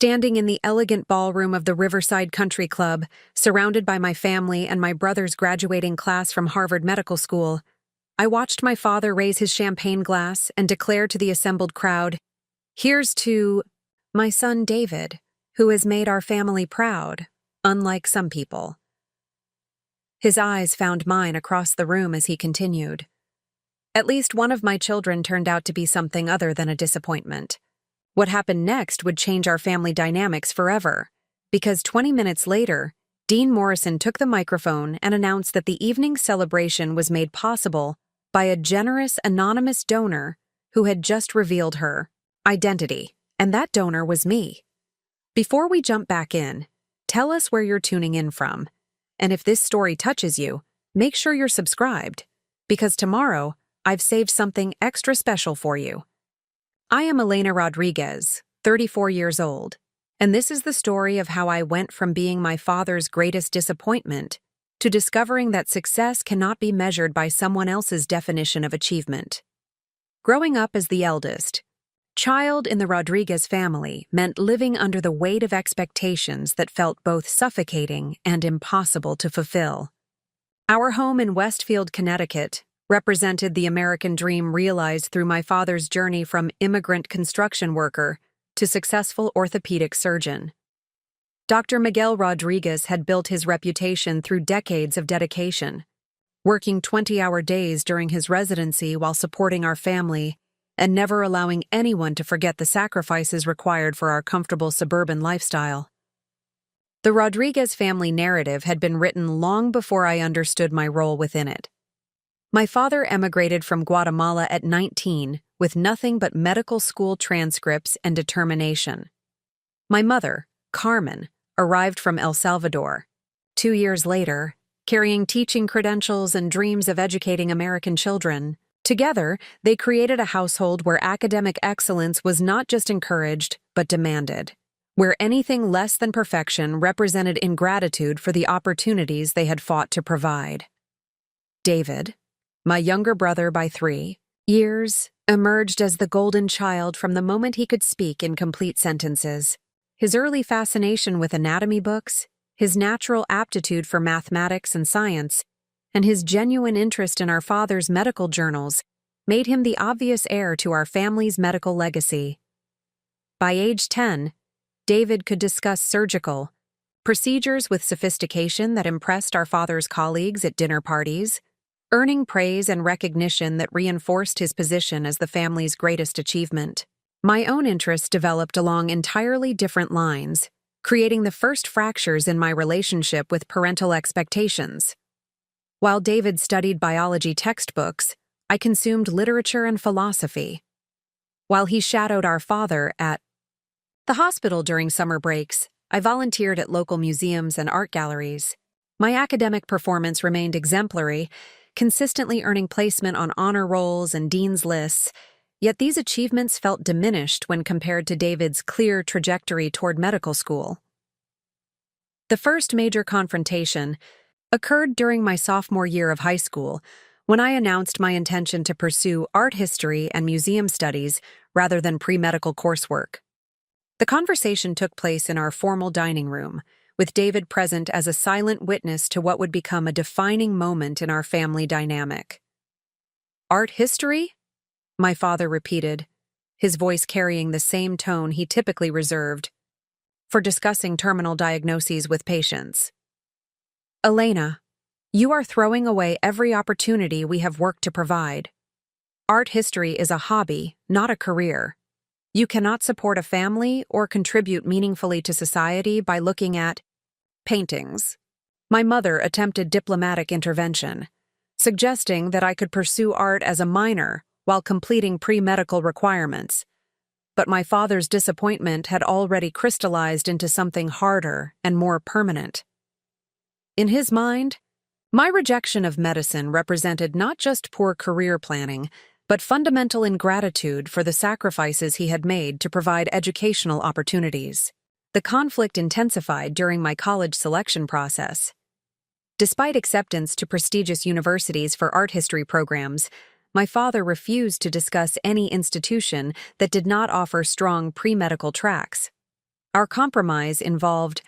Standing in the elegant ballroom of the Riverside Country Club, surrounded by my family and my brother's graduating class from Harvard Medical School, I watched my father raise his champagne glass and declare to the assembled crowd, "Here's to my son David, who has made our family proud, unlike some people." His eyes found mine across the room as he continued. At least one of my children turned out to be something other than a disappointment. What happened next would change our family dynamics forever, because 20 minutes later, Dean Morrison took the microphone and announced that the evening's celebration was made possible by a generous anonymous donor who had just revealed her identity, and that donor was me. Before we jump back in, tell us where you're tuning in from, and if this story touches you, make sure you're subscribed, because tomorrow I've saved something extra special for you. I am Elena Rodriguez, 34 years old, and this is the story of how I went from being my father's greatest disappointment to discovering that success cannot be measured by someone else's definition of achievement. Growing up as the eldest child in the Rodriguez family meant living under the weight of expectations that felt both suffocating and impossible to fulfill. Our home in Westfield, Connecticut, represented the American dream realized through my father's journey from immigrant construction worker to successful orthopedic surgeon. Dr. Miguel Rodriguez had built his reputation through decades of dedication, working 20-hour days during his residency while supporting our family and never allowing anyone to forget the sacrifices required for our comfortable suburban lifestyle. The Rodriguez family narrative had been written long before I understood my role within it. My father emigrated from Guatemala at 19 with nothing but medical school transcripts and determination. My mother, Carmen, arrived from El Salvador 2 years later, carrying teaching credentials and dreams of educating American children. Together, they created a household where academic excellence was not just encouraged, but demanded, where anything less than perfection represented ingratitude for the opportunities they had fought to provide. David, my younger brother by 3 years, emerged as the golden child from the moment he could speak in complete sentences. His early fascination with anatomy books, his natural aptitude for mathematics and science, and his genuine interest in our father's medical journals made him the obvious heir to our family's medical legacy. By age 10, David could discuss surgical procedures with sophistication that impressed our father's colleagues at dinner parties, earning praise and recognition that reinforced his position as the family's greatest achievement. My own interests developed along entirely different lines, creating the first fractures in my relationship with parental expectations. While David studied biology textbooks, I consumed literature and philosophy. While he shadowed our father at the hospital during summer breaks, I volunteered at local museums and art galleries. My academic performance remained exemplary, consistently earning placement on honor rolls and dean's lists, yet these achievements felt diminished when compared to David's clear trajectory toward medical school. The first major confrontation occurred during my sophomore year of high school, when I announced my intention to pursue art history and museum studies rather than pre-medical coursework. The conversation took place in our formal dining room, with David present as a silent witness to what would become a defining moment in our family dynamic. "Art history?" my father repeated, his voice carrying the same tone he typically reserved for discussing terminal diagnoses with patients. "Elena, you are throwing away every opportunity we have worked to provide. Art history is a hobby, not a career. You cannot support a family or contribute meaningfully to society by looking at paintings." My mother attempted diplomatic intervention, suggesting that I could pursue art as a minor while completing pre-medical requirements. But my father's disappointment had already crystallized into something harder and more permanent. In his mind, my rejection of medicine represented not just poor career planning, but fundamental ingratitude for the sacrifices he had made to provide educational opportunities. The conflict intensified during my college selection process. Despite acceptance to prestigious universities for art history programs, my father refused to discuss any institution that did not offer strong pre-medical tracks. Our compromise involved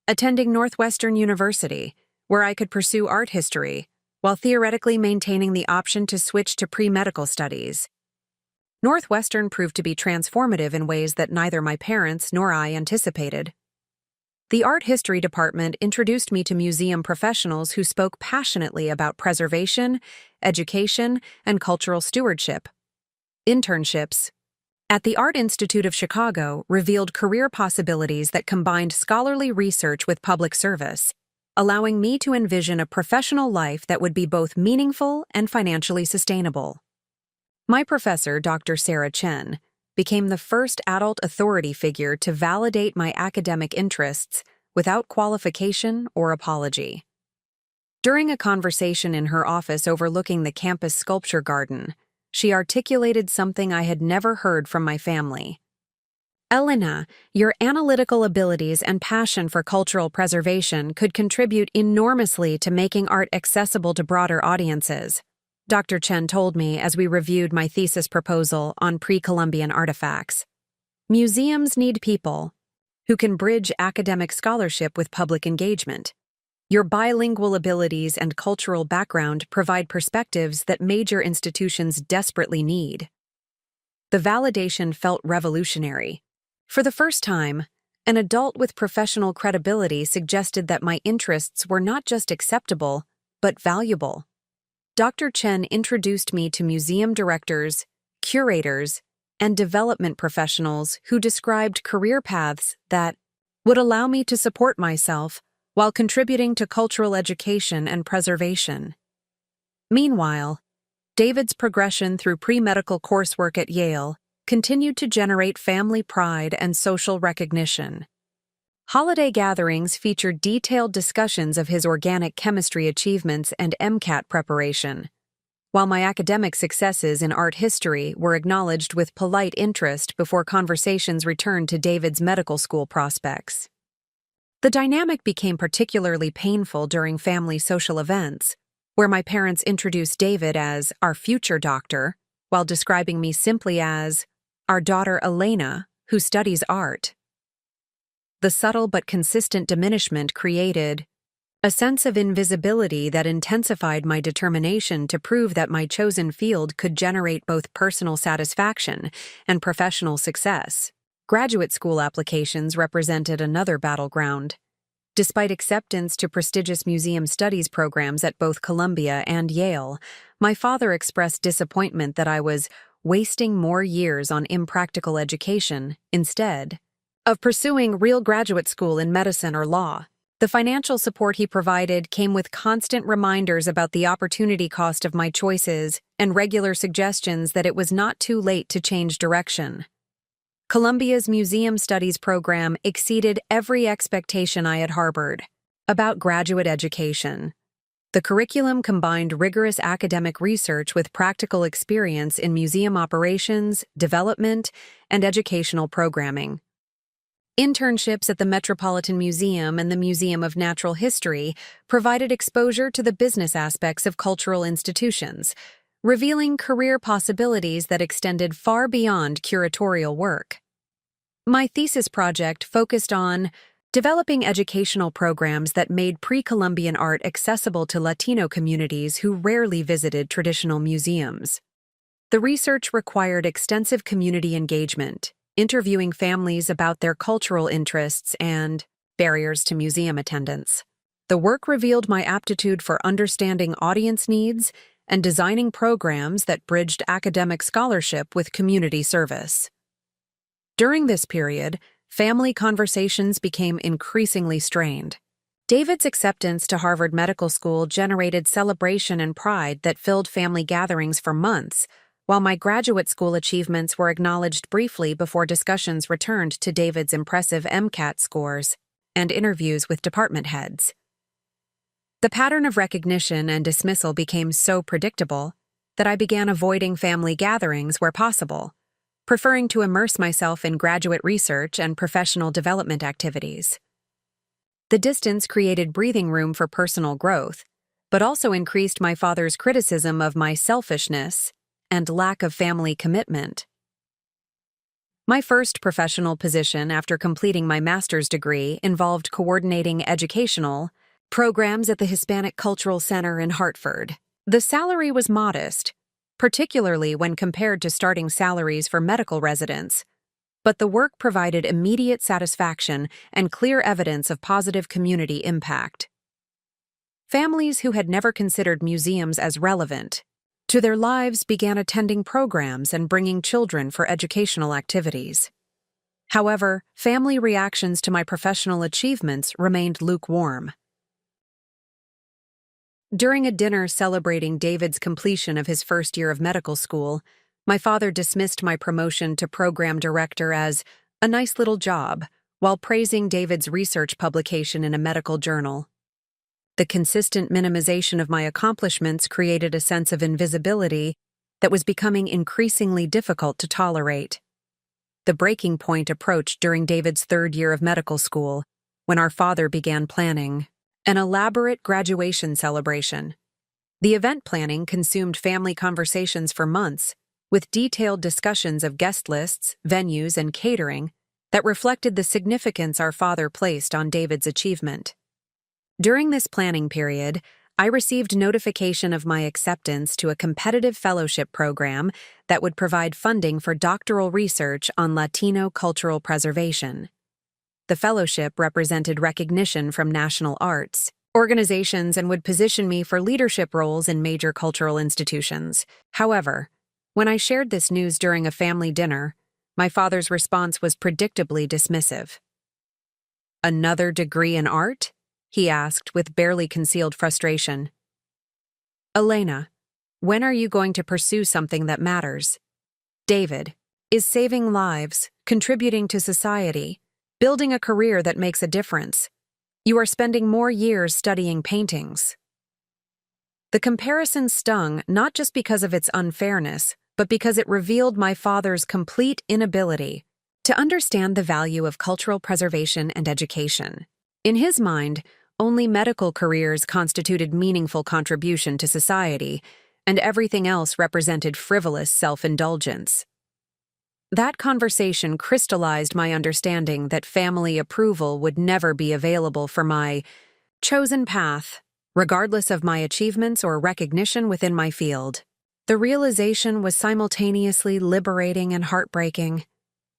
attending Northwestern University, where I could pursue art history, while theoretically maintaining the option to switch to pre-medical studies. Northwestern proved to be transformative in ways that neither my parents nor I anticipated. The art history department introduced me to museum professionals who spoke passionately about preservation, education, and cultural stewardship. Internships at the Art Institute of Chicago revealed career possibilities that combined scholarly research with public service, allowing me to envision a professional life that would be both meaningful and financially sustainable. My professor, Dr. Sarah Chen, became the first adult authority figure to validate my academic interests without qualification or apology. During a conversation in her office overlooking the campus sculpture garden, she articulated something I had never heard from my family. "Elena, your analytical abilities and passion for cultural preservation could contribute enormously to making art accessible to broader audiences," Dr. Chen told me as we reviewed my thesis proposal on pre-Columbian artifacts. "Museums need people who can bridge academic scholarship with public engagement. Your bilingual abilities and cultural background provide perspectives that major institutions desperately need." The validation felt revolutionary. For the first time, an adult with professional credibility suggested that my interests were not just acceptable, but valuable. Dr. Chen introduced me to museum directors, curators, and development professionals who described career paths that would allow me to support myself while contributing to cultural education and preservation. Meanwhile, David's progression through pre-medical coursework at Yale continued to generate family pride and social recognition. Holiday gatherings featured detailed discussions of his organic chemistry achievements and MCAT preparation, while my academic successes in art history were acknowledged with polite interest before conversations returned to David's medical school prospects. The dynamic became particularly painful during family social events, where my parents introduced David as our future doctor, while describing me simply as our daughter Elena, who studies art. The subtle but consistent diminishment created a sense of invisibility that intensified my determination to prove that my chosen field could generate both personal satisfaction and professional success. Graduate school applications represented another battleground. Despite acceptance to prestigious museum studies programs at both Columbia and Yale, my father expressed disappointment that I was wasting more years on impractical education instead of pursuing real graduate school in medicine or law. The financial support he provided came with constant reminders about the opportunity cost of my choices and regular suggestions that it was not too late to change direction. Columbia's Museum Studies program exceeded every expectation I had harbored about graduate education. The curriculum combined rigorous academic research with practical experience in museum operations, development, and educational programming. Internships at the Metropolitan Museum and the Museum of Natural History provided exposure to the business aspects of cultural institutions, revealing career possibilities that extended far beyond curatorial work. My thesis project focused on developing educational programs that made pre-Columbian art accessible to Latino communities who rarely visited traditional museums. The research required extensive community engagement, interviewing families about their cultural interests and barriers to museum attendance. The work revealed my aptitude for understanding audience needs and designing programs that bridged academic scholarship with community service. During this period, family conversations became increasingly strained. David's acceptance to Harvard Medical School generated celebration and pride that filled family gatherings for months, while my graduate school achievements were acknowledged briefly before discussions returned to David's impressive MCAT scores and interviews with department heads. The pattern of recognition and dismissal became so predictable that I began avoiding family gatherings where possible, preferring to immerse myself in graduate research and professional development activities. The distance created breathing room for personal growth, but also increased my father's criticism of my selfishness and lack of family commitment. My first professional position after completing my master's degree involved coordinating educational programs at the Hispanic Cultural Center in Hartford. The salary was modest, particularly when compared to starting salaries for medical residents, but the work provided immediate satisfaction and clear evidence of positive community impact. Families who had never considered museums as relevant to their lives began attending programs and bringing children for educational activities. However, family reactions to my professional achievements remained lukewarm. During a dinner celebrating David's completion of his first year of medical school, my father dismissed my promotion to program director as a nice little job, while praising David's research publication in a medical journal. The consistent minimization of my accomplishments created a sense of invisibility that was becoming increasingly difficult to tolerate. The breaking point approached during David's third year of medical school, when our father began planning an elaborate graduation celebration. The event planning consumed family conversations for months, with detailed discussions of guest lists, venues, and catering that reflected the significance our father placed on David's achievement. During this planning period, I received notification of my acceptance to a competitive fellowship program that would provide funding for doctoral research on Latino cultural preservation. The fellowship represented recognition from national arts organizations and would position me for leadership roles in major cultural institutions. However, when I shared this news during a family dinner, my father's response was predictably dismissive. "Another degree in art?" he asked with barely concealed frustration. "Elena, when are you going to pursue something that matters? David, is saving lives, contributing to society, building a career that makes a difference. You are spending more years studying paintings." The comparison stung not just because of its unfairness, but because it revealed my father's complete inability to understand the value of cultural preservation and education. In his mind, only medical careers constituted meaningful contribution to society, and everything else represented frivolous self-indulgence. That conversation crystallized my understanding that family approval would never be available for my chosen path, regardless of my achievements or recognition within my field. The realization was simultaneously liberating and heartbreaking,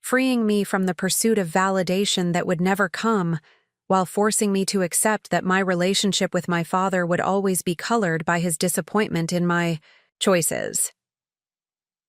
freeing me from the pursuit of validation that would never come, while forcing me to accept that my relationship with my father would always be colored by his disappointment in my choices.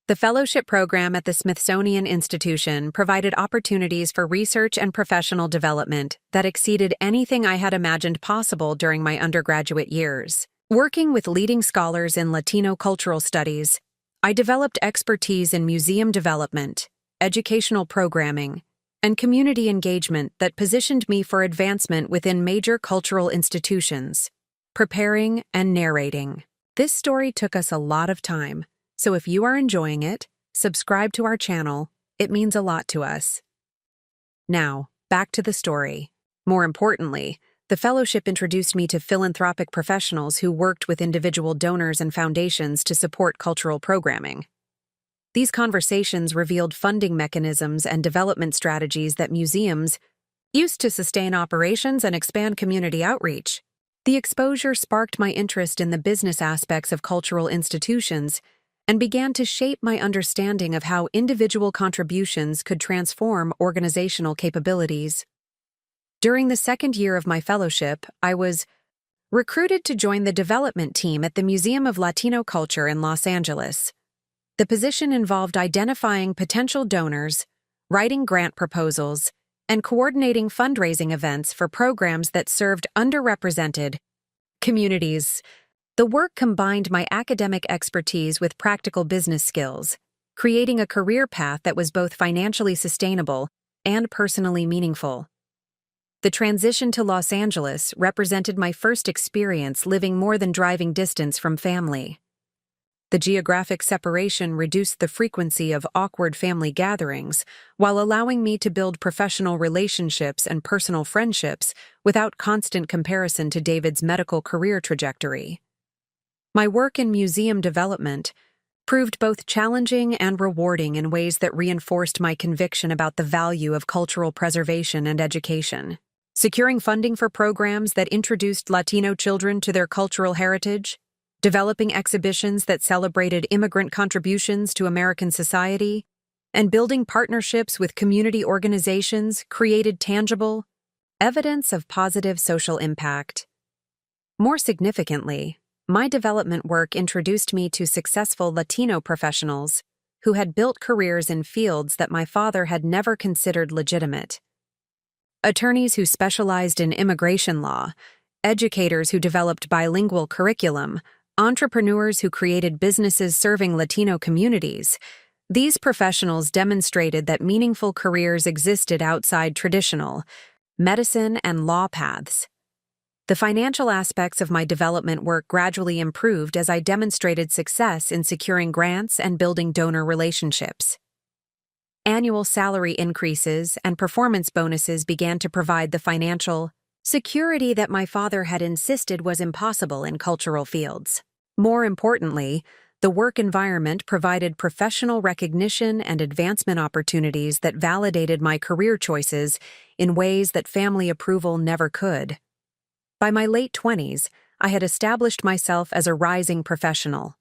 The fellowship program at the Smithsonian Institution provided opportunities for research and professional development that exceeded anything I had imagined possible during my undergraduate years. Working with leading scholars in Latino cultural studies, I developed expertise in museum development, educational programming, and community engagement that positioned me for advancement within major cultural institutions. Preparing and narrating. This story took us a lot of time, so if you are enjoying it, subscribe to our channel. It means a lot to us. Now, back to the story. More importantly, the fellowship introduced me to philanthropic professionals who worked with individual donors and foundations to support cultural programming. These conversations revealed funding mechanisms and development strategies that museums used to sustain operations and expand community outreach. The exposure sparked my interest in the business aspects of cultural institutions and began to shape my understanding of how individual contributions could transform organizational capabilities. During the second year of my fellowship, I was recruited to join the development team at the Museum of Latino Culture in Los Angeles. The position involved identifying potential donors, writing grant proposals, and coordinating fundraising events for programs that served underrepresented communities. The work combined my academic expertise with practical business skills, creating a career path that was both financially sustainable and personally meaningful. The transition to Los Angeles represented my first experience living more than driving distance from family. The geographic separation reduced the frequency of awkward family gatherings, while allowing me to build professional relationships and personal friendships without constant comparison to David's medical career trajectory. My work in museum development proved both challenging and rewarding in ways that reinforced my conviction about the value of cultural preservation and education. Securing funding for programs that introduced Latino children to their cultural heritage, developing exhibitions that celebrated immigrant contributions to American society, and building partnerships with community organizations created tangible evidence of positive social impact. More significantly, my development work introduced me to successful Latino professionals who had built careers in fields that my father had never considered legitimate. Attorneys who specialized in immigration law, educators who developed bilingual curriculum, entrepreneurs who created businesses serving Latino communities. These professionals demonstrated that meaningful careers existed outside traditional medicine and law paths. The financial aspects of my development work gradually improved as I demonstrated success in securing grants and building donor relationships. Annual salary increases and performance bonuses began to provide the financial security that my father had insisted was impossible in cultural fields. More importantly, the work environment provided professional recognition and advancement opportunities that validated my career choices in ways that family approval never could. By my late 20s, I had established myself as a rising professional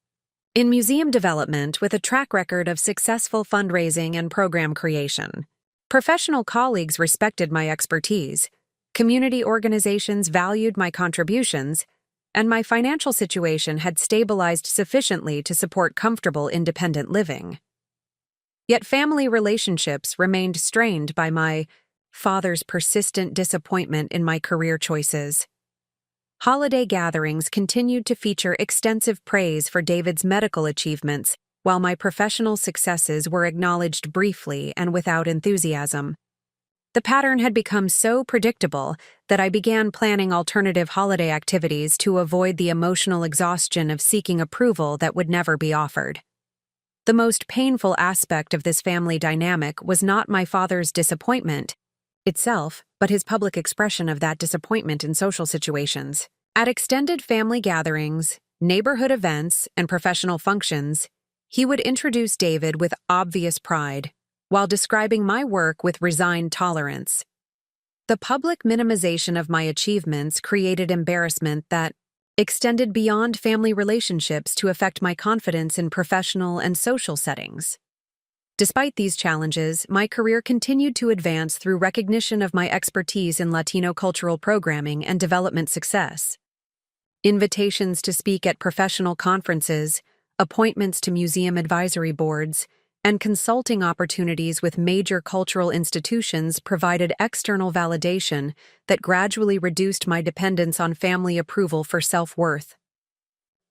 in museum development with a track record of successful fundraising and program creation. Professional colleagues respected my expertise, community organizations valued my contributions, and my financial situation had stabilized sufficiently to support comfortable independent living. Yet family relationships remained strained by my father's persistent disappointment in my career choices. Holiday gatherings continued to feature extensive praise for David's medical achievements, while my professional successes were acknowledged briefly and without enthusiasm. The pattern had become so predictable that I began planning alternative holiday activities to avoid the emotional exhaustion of seeking approval that would never be offered. The most painful aspect of this family dynamic was not my father's disappointment itself, but his public expression of that disappointment in social situations. At extended family gatherings, neighborhood events, and professional functions, he would introduce David with obvious pride, while describing my work with resigned tolerance. The public minimization of my achievements created embarrassment that extended beyond family relationships to affect my confidence in professional and social settings. Despite these challenges, my career continued to advance through recognition of my expertise in Latino cultural programming and development success. Invitations to speak at professional conferences, appointments to museum advisory boards, and consulting opportunities with major cultural institutions provided external validation that gradually reduced my dependence on family approval for self-worth.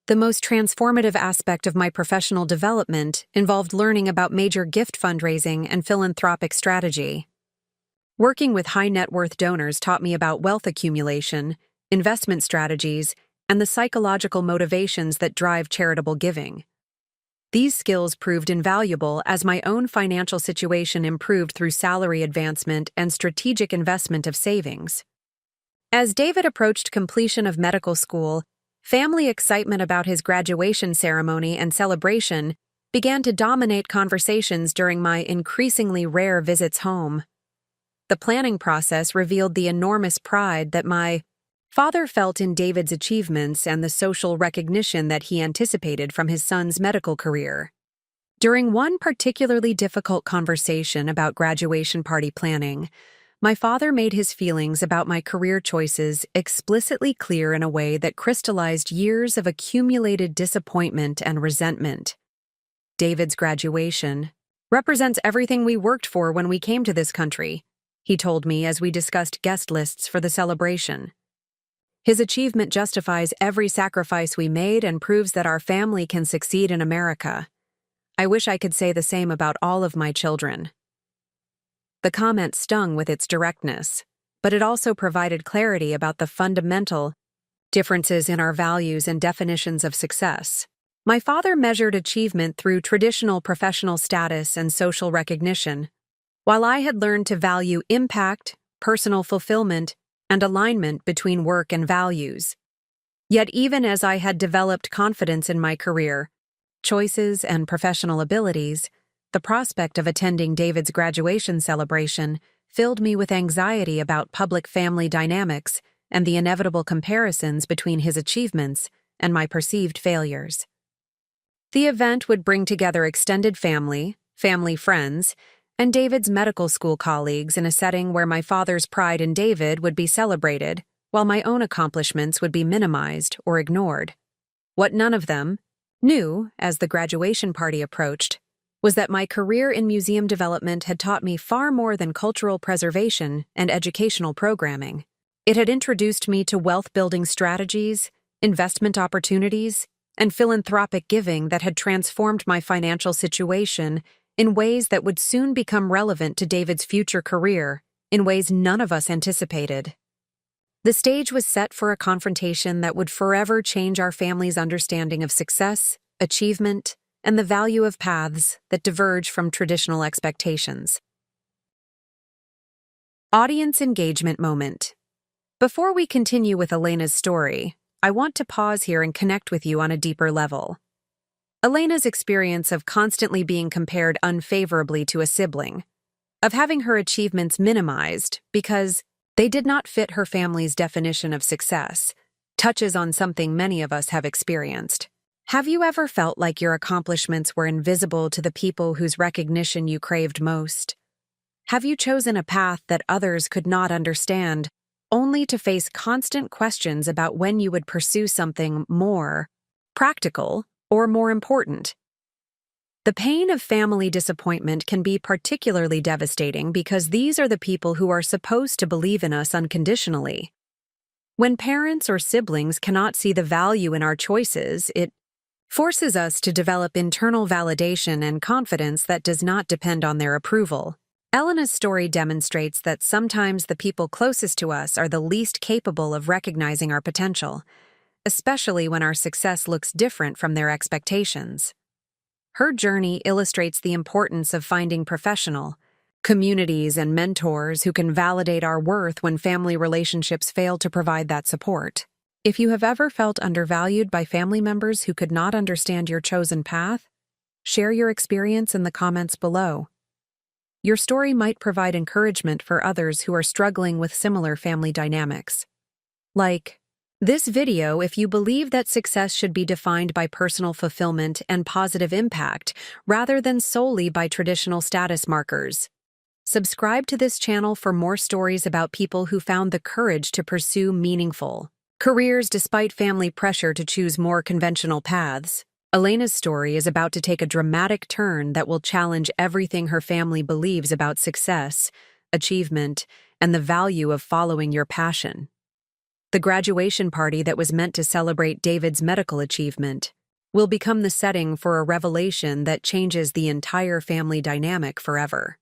The most transformative aspect of my professional development involved learning about major gift fundraising and philanthropic strategy. Working with high-net-worth donors taught me about wealth accumulation, investment strategies, and the psychological motivations that drive charitable giving. These skills proved invaluable as my own financial situation improved through salary advancement and strategic investment of savings. As David approached completion of medical school, family excitement about his graduation ceremony and celebration began to dominate conversations during my increasingly rare visits home. The planning process revealed the enormous pride that my father felt in David's achievements and the social recognition that he anticipated from his son's medical career. During one particularly difficult conversation about graduation party planning, my father made his feelings about my career choices explicitly clear in a way that crystallized years of accumulated disappointment and resentment. David's graduation represents everything we worked for when we came to this country, he told me as we discussed guest lists for the celebration. His achievement justifies every sacrifice we made and proves that our family can succeed in America. I wish I could say the same about all of my children. The comment stung with its directness, but it also provided clarity about the fundamental differences in our values and definitions of success. My father measured achievement through traditional professional status and social recognition, while I had learned to value impact, personal fulfillment, and alignment between work and values. Yet even as I had developed confidence in my career, choices, and professional abilities, the prospect of attending David's graduation celebration filled me with anxiety about public family dynamics and the inevitable comparisons between his achievements and my perceived failures. The event would bring together extended family friends, and David's medical school colleagues in a setting where my father's pride in David would be celebrated, while my own accomplishments would be minimized or ignored. What none of them knew as the graduation party approached was that my career in museum development had taught me far more than cultural preservation and educational programming. It had introduced me to wealth-building strategies, investment opportunities, and philanthropic giving that had transformed my financial situation in ways that would soon become relevant to David's future career in ways none of us anticipated. The stage was set for a confrontation that would forever change our family's understanding of success, achievement, and the value of paths that diverge from traditional expectations. Audience engagement moment. Before we continue with Elena's story, I want to pause here and connect with you on a deeper level. Elena's experience of constantly being compared unfavorably to a sibling, of having her achievements minimized because they did not fit her family's definition of success, touches on something many of us have experienced. Have you ever felt like your accomplishments were invisible to the people whose recognition you craved most? Have you chosen a path that others could not understand, only to face constant questions about when you would pursue something more practical or more important? The pain of family disappointment can be particularly devastating because these are the people who are supposed to believe in us unconditionally. When parents or siblings cannot see the value in our choices, it forces us to develop internal validation and confidence that does not depend on their approval. Elena's story demonstrates that sometimes the people closest to us are the least capable of recognizing our potential, especially when our success looks different from their expectations. Her journey illustrates the importance of finding professional communities and mentors who can validate our worth when family relationships fail to provide that support. If you have ever felt undervalued by family members who could not understand your chosen path, share your experience in the comments below. Your story might provide encouragement for others who are struggling with similar family dynamics. Like this video if you believe that success should be defined by personal fulfillment and positive impact rather than solely by traditional status markers. Subscribe to this channel for more stories about people who found the courage to pursue meaningful careers despite family pressure to choose more conventional paths. Elena's story is about to take a dramatic turn that will challenge everything her family believes about success, achievement, and the value of following your passion. The graduation party that was meant to celebrate David's medical achievement will become the setting for a revelation that changes the entire family dynamic forever.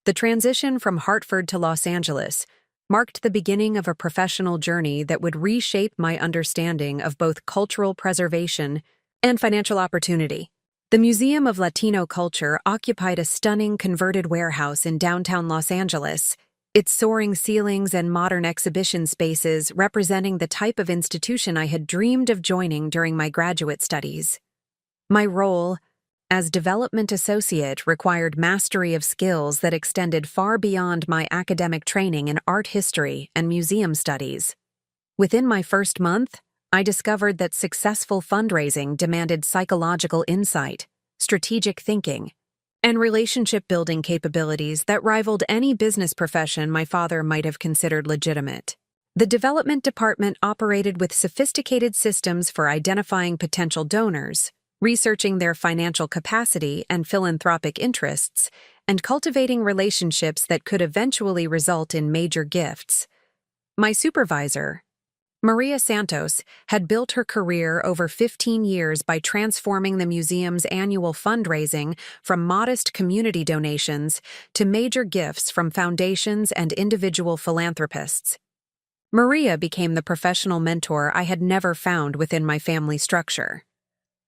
The transition from Hartford to Los Angeles marked the beginning of a professional journey that would reshape my understanding of both cultural preservation and financial opportunity. The Museum of Latino Culture occupied a stunning converted warehouse in downtown Los Angeles, its soaring ceilings and modern exhibition spaces representing the type of institution I had dreamed of joining during my graduate studies. My role as development associate required mastery of skills that extended far beyond my academic training in art history and museum studies. Within my first month, I discovered that successful fundraising demanded psychological insight, strategic thinking, and relationship-building capabilities that rivaled any business profession my father might have considered legitimate. The development department operated with sophisticated systems for identifying potential donors, researching their financial capacity and philanthropic interests, and cultivating relationships that could eventually result in major gifts. My supervisor, Maria Santos, had built her career over 15 years by transforming the museum's annual fundraising from modest community donations to major gifts from foundations and individual philanthropists. Maria became the professional mentor I had never found within my family structure.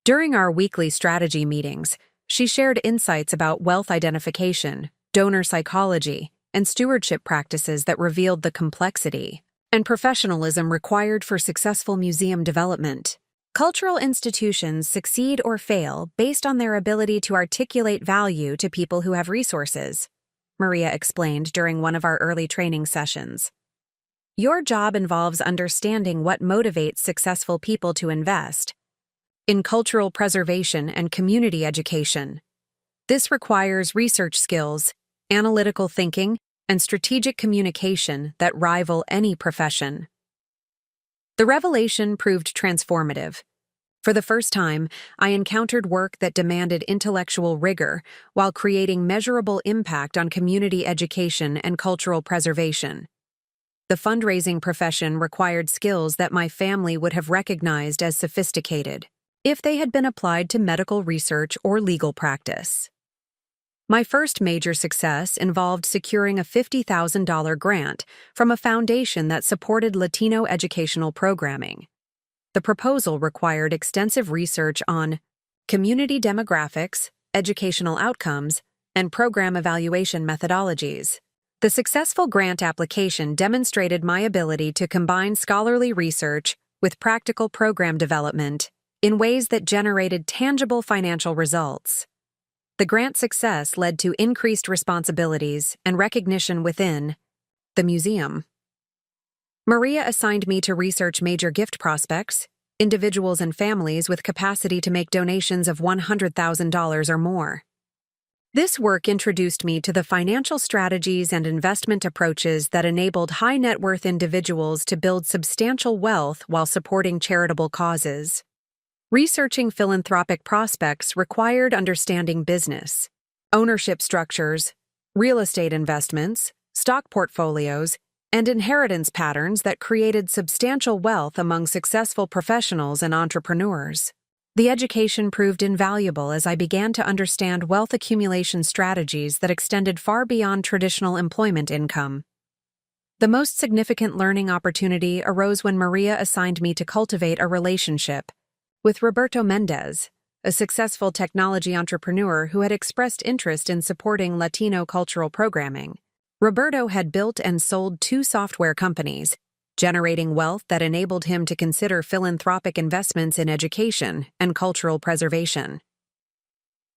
During our weekly strategy meetings, she shared insights about wealth identification, donor psychology, and stewardship practices that revealed the complexity and professionalism required for successful museum development. Cultural institutions succeed or fail based on their ability to articulate value to people who have resources, Maria explained during one of our early training sessions. Your job involves understanding what motivates successful people to invest in cultural preservation and community education. This requires research skills, analytical thinking, and strategic communication that rival any profession. The revelation proved transformative. For the first time, I encountered work that demanded intellectual rigor while creating measurable impact on community education and cultural preservation. The fundraising profession required skills that my family would have recognized as sophisticated if they had been applied to medical research or legal practice. My first major success involved securing a $50,000 grant from a foundation that supported Latino educational programming. The proposal required extensive research on community demographics, educational outcomes, and program evaluation methodologies. The successful grant application demonstrated my ability to combine scholarly research with practical program development in ways that generated tangible financial results. The grant's success led to increased responsibilities and recognition within the museum. Maria assigned me to research major gift prospects, individuals and families with capacity to make donations of $100,000 or more. This work introduced me to the financial strategies and investment approaches that enabled high-net-worth individuals to build substantial wealth while supporting charitable causes. Researching philanthropic prospects required understanding business, ownership structures, real estate investments, stock portfolios, and inheritance patterns that created substantial wealth among successful professionals and entrepreneurs. The education proved invaluable as I began to understand wealth accumulation strategies that extended far beyond traditional employment income. The most significant learning opportunity arose when Maria assigned me to cultivate a relationship with Roberto Mendez, a successful technology entrepreneur who had expressed interest in supporting Latino cultural programming. Roberto had built and sold 2 software companies, generating wealth that enabled him to consider philanthropic investments in education and cultural preservation.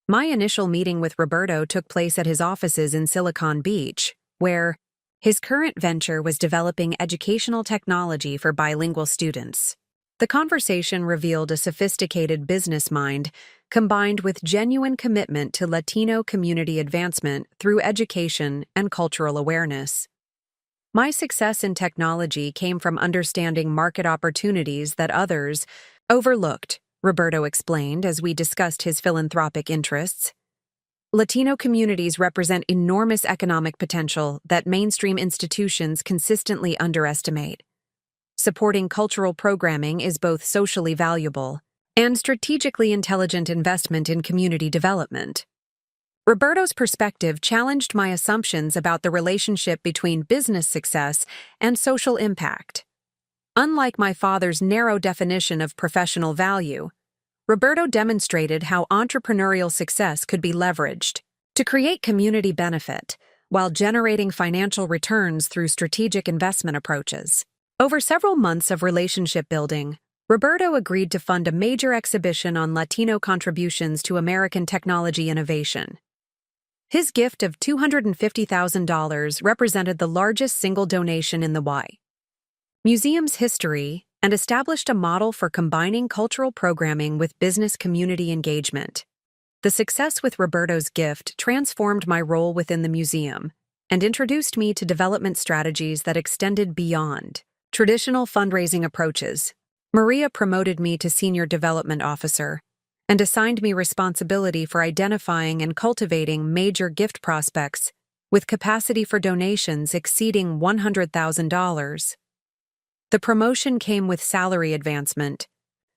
My initial meeting with Roberto took place at his offices in Silicon Beach, where his current venture was developing educational technology for bilingual students. The conversation revealed a sophisticated business mind combined with genuine commitment to Latino community advancement through education and cultural awareness. My success in technology came from understanding market opportunities that others overlooked, Roberto explained as we discussed his philanthropic interests. Latino communities represent enormous economic potential that mainstream institutions consistently underestimate. Supporting cultural programming is both socially valuable and strategically intelligent investment in community development. Roberto's perspective challenged my assumptions about the relationship between business success and social impact. Unlike my father's narrow definition of professional value, Roberto demonstrated how entrepreneurial success could be leveraged to create community benefit while generating financial returns through strategic investment approaches. Over several months of relationship building, Roberto agreed to fund a major exhibition on Latino contributions to American technology innovation. His gift of $250,000 represented the largest single donation in the museum's history and established a model for combining cultural programming with business community engagement. The success with Roberto's gift transformed my role within the museum and introduced me to development strategies that extended beyond traditional fundraising approaches. Maria promoted me to Senior Development Officer and assigned me responsibility for identifying and cultivating major gift prospects with capacity for donations exceeding $100,000. The promotion came with salary advancement.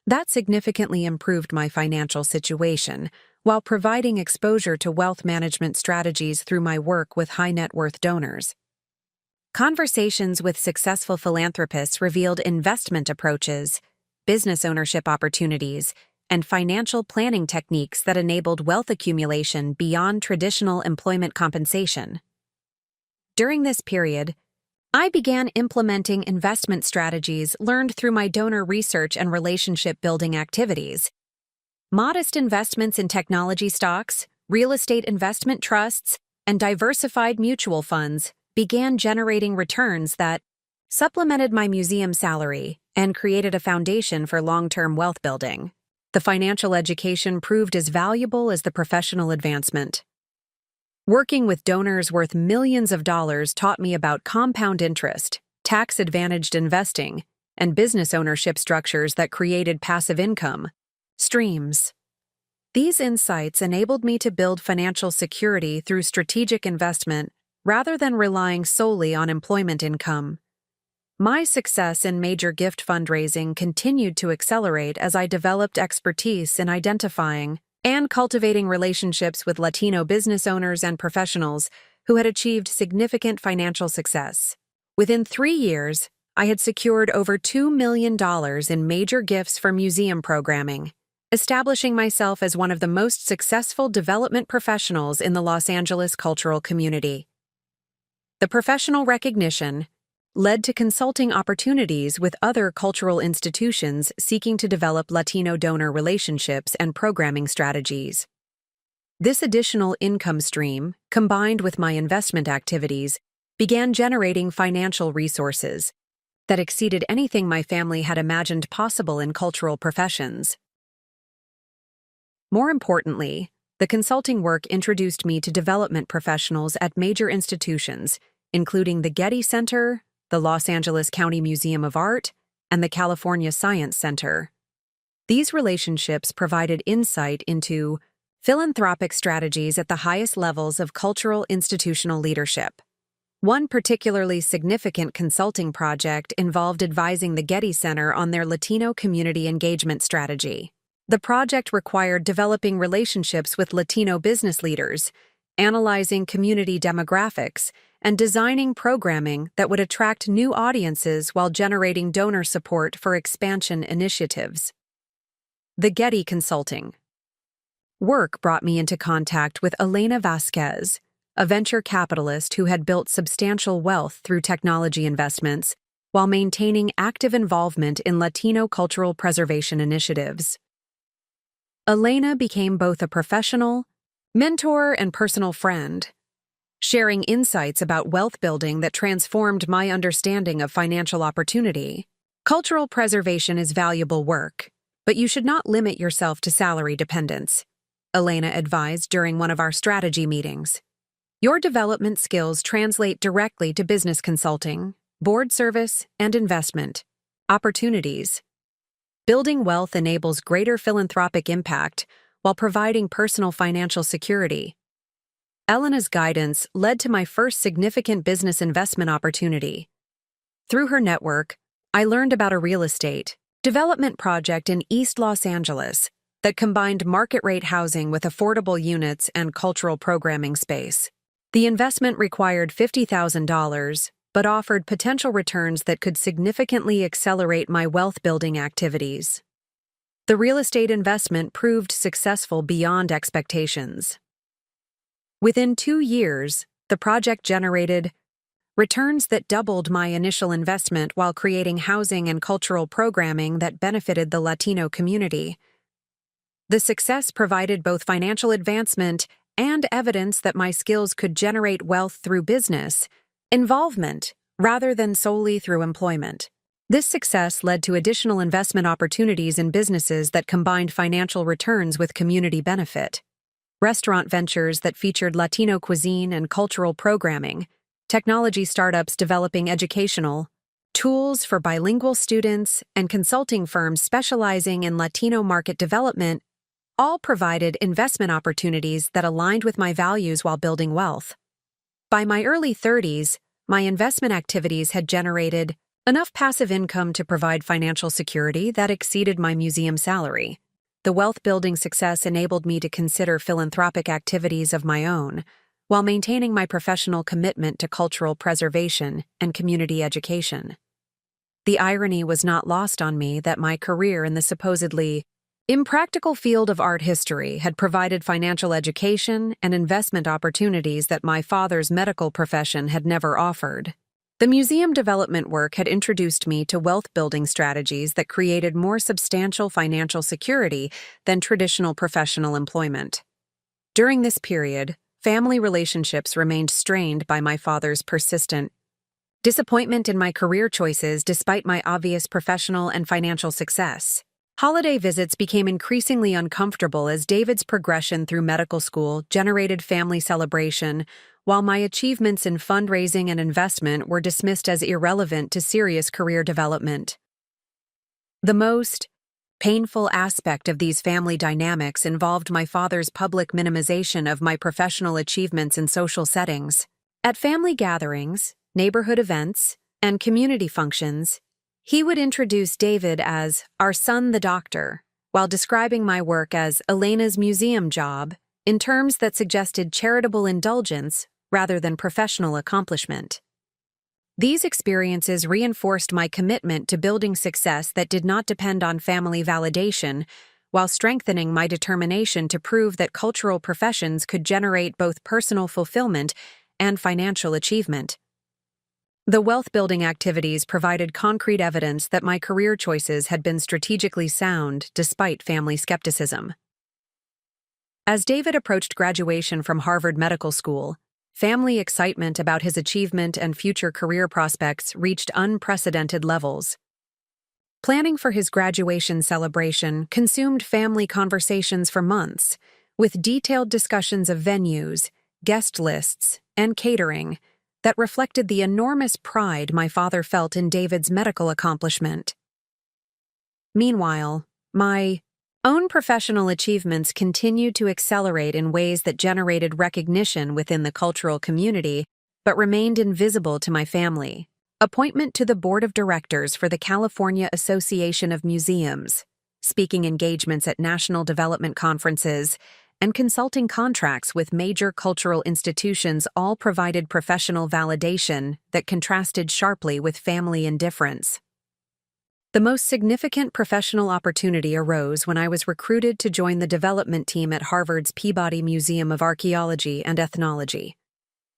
That significantly improved my financial situation while providing exposure to wealth management strategies through my work with high-net-worth donors. Conversations with successful philanthropists revealed investment approaches, business ownership opportunities, and financial planning techniques that enabled wealth accumulation beyond traditional employment compensation. During this period, I began implementing investment strategies learned through my donor research and relationship-building activities. Modest investments in technology stocks, real estate investment trusts, and diversified mutual funds began generating returns that supplemented my museum salary and created a foundation for long-term wealth building. The financial education proved as valuable as the professional advancement. Working with donors worth millions of dollars taught me about compound interest, tax-advantaged investing, and business ownership structures that created passive income streams. These insights enabled me to build financial security through strategic investment rather than relying solely on employment income. My success in major gift fundraising continued to accelerate as I developed expertise in identifying and cultivating relationships with Latino business owners and professionals who had achieved significant financial success. Within 3 years, I had secured over $2 million in major gifts for museum programming, establishing myself as one of the most successful development professionals in the Los Angeles cultural community. The professional recognition led to consulting opportunities with other cultural institutions seeking to develop Latino donor relationships and programming strategies. This additional income stream, combined with my investment activities, began generating financial resources that exceeded anything my family had imagined possible in cultural professions. More importantly, the consulting work introduced me to development professionals at major institutions, including the Getty Center, the Los Angeles County Museum of Art, and the California Science Center. These relationships provided insight into philanthropic strategies at the highest levels of cultural institutional leadership. One particularly significant consulting project involved advising the Getty Center on their Latino community engagement strategy. The project required developing relationships with Latino business leaders, analyzing community demographics, and designing programming that would attract new audiences while generating donor support for expansion initiatives. The Getty Consulting work brought me into contact with Elena Vasquez, a venture capitalist who had built substantial wealth through technology investments while maintaining active involvement in Latino cultural preservation initiatives. Elena became both a professional, mentor, and personal friend, sharing insights about wealth building that transformed my understanding of financial opportunity. Cultural preservation is valuable work, but you should not limit yourself to salary dependence, Elena advised during one of our strategy meetings. Your development skills translate directly to business consulting, board service, and investment opportunities. Building wealth enables greater philanthropic impact while providing personal financial security. Elena's guidance led to my first significant business investment opportunity. Through her network, I learned about a real estate development project in East Los Angeles that combined market-rate housing with affordable units and cultural programming space. The investment required $50,000, but offered potential returns that could significantly accelerate my wealth-building activities. The real estate investment proved successful beyond expectations. Within 2 years, the project generated returns that doubled my initial investment while creating housing and cultural programming that benefited the Latino community. The success provided both financial advancement and evidence that my skills could generate wealth through business involvement rather than solely through employment. This success led to additional investment opportunities in businesses that combined financial returns with community benefit. Restaurant ventures that featured Latino cuisine and cultural programming, technology startups developing educational tools for bilingual students, and consulting firms specializing in Latino market development all provided investment opportunities that aligned with my values while building wealth. By my early 30s, my investment activities had generated enough passive income to provide financial security that exceeded my museum salary. The wealth-building success enabled me to consider philanthropic activities of my own, while maintaining my professional commitment to cultural preservation and community education. The irony was not lost on me that my career in the supposedly impractical field of art history had provided financial education and investment opportunities that my father's medical profession had never offered. The museum development work had introduced me to wealth-building strategies that created more substantial financial security than traditional professional employment. During this period, family relationships remained strained by my father's persistent disappointment in my career choices despite my obvious professional and financial success. Holiday visits became increasingly uncomfortable as David's progression through medical school generated family celebration, while my achievements in fundraising and investment were dismissed as irrelevant to serious career development. The most painful aspect of these family dynamics involved my father's public minimization of my professional achievements in social settings. At family gatherings, neighborhood events, and community functions, he would introduce David as our son the doctor, while describing my work as Elena's museum job in terms that suggested charitable indulgence rather than professional accomplishment. These experiences reinforced my commitment to building success that did not depend on family validation, while strengthening my determination to prove that cultural professions could generate both personal fulfillment and financial achievement. The wealth-building activities provided concrete evidence that my career choices had been strategically sound despite family skepticism. As David approached graduation from Harvard Medical School, family excitement about his achievement and future career prospects reached unprecedented levels. Planning for his graduation celebration consumed family conversations for months, with detailed discussions of venues, guest lists, and catering that reflected the enormous pride my father felt in David's medical accomplishment. Meanwhile, my own professional achievements continued to accelerate in ways that generated recognition within the cultural community, but remained invisible to my family. Appointment to the board of directors for the California Association of Museums, speaking engagements at national development conferences, and consulting contracts with major cultural institutions all provided professional validation that contrasted sharply with family indifference. The most significant professional opportunity arose when I was recruited to join the development team at Harvard's Peabody Museum of Archaeology and Ethnology.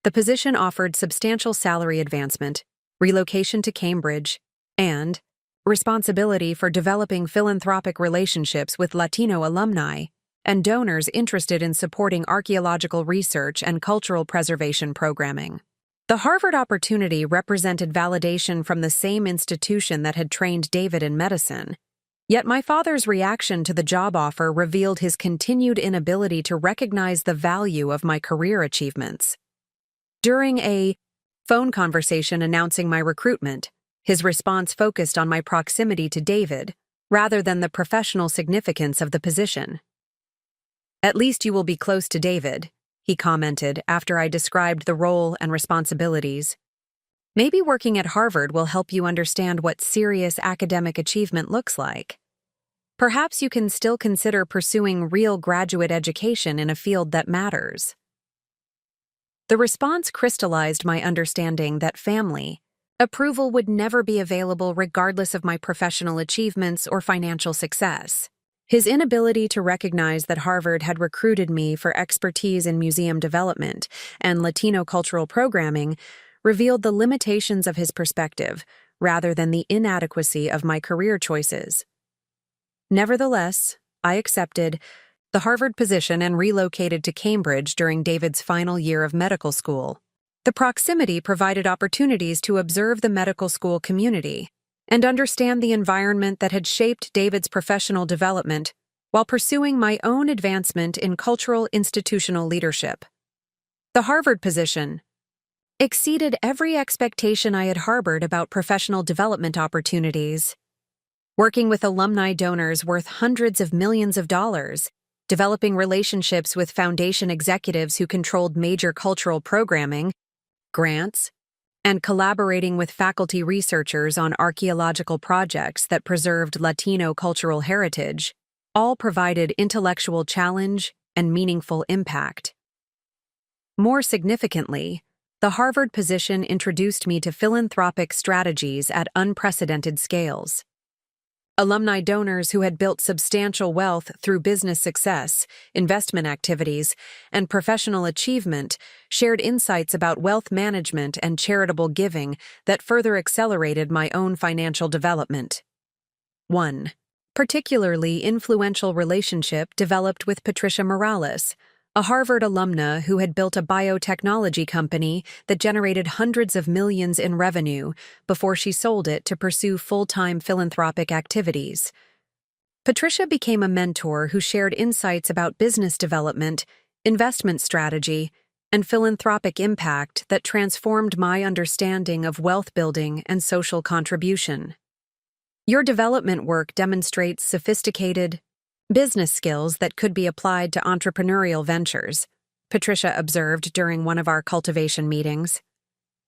The position offered substantial salary advancement, relocation to Cambridge, and responsibility for developing philanthropic relationships with Latino alumni and donors interested in supporting archaeological research and cultural preservation programming. The Harvard opportunity represented validation from the same institution that had trained David in medicine, yet my father's reaction to the job offer revealed his continued inability to recognize the value of my career achievements. During a phone conversation announcing my recruitment, his response focused on my proximity to David, rather than the professional significance of the position. "At least you will be close to David," he commented after I described the role and responsibilities. "Maybe working at Harvard will help you understand what serious academic achievement looks like. Perhaps you can still consider pursuing real graduate education in a field that matters." The response crystallized my understanding that family approval would never be available regardless of my professional achievements or financial success. His inability to recognize that Harvard had recruited me for expertise in museum development and Latino cultural programming revealed the limitations of his perspective rather than the inadequacy of my career choices. Nevertheless, I accepted the Harvard position and relocated to Cambridge during David's final year of medical school. The proximity provided opportunities to observe the medical school community and understand the environment that had shaped David's professional development while pursuing my own advancement in cultural institutional leadership. The Harvard position exceeded every expectation I had harbored about professional development opportunities. Working with alumni donors worth hundreds of millions of dollars, developing relationships with foundation executives who controlled major cultural programming, grants, and collaborating with faculty researchers on archaeological projects that preserved Latino cultural heritage, all provided intellectual challenge and meaningful impact. More significantly, the Harvard position introduced me to philanthropic strategies at unprecedented scales. Alumni donors who had built substantial wealth through business success, investment activities, and professional achievement shared insights about wealth management and charitable giving that further accelerated my own financial development. 1. Particularly influential relationship developed with Patricia Morales, a Harvard alumna who had built a biotechnology company that generated hundreds of millions in revenue before she sold it to pursue full-time philanthropic activities. Patricia became a mentor who shared insights about business development, investment strategy, and philanthropic impact that transformed my understanding of wealth building and social contribution. Your development work demonstrates sophisticated business skills that could be applied to entrepreneurial ventures, Patricia observed during one of our cultivation meetings.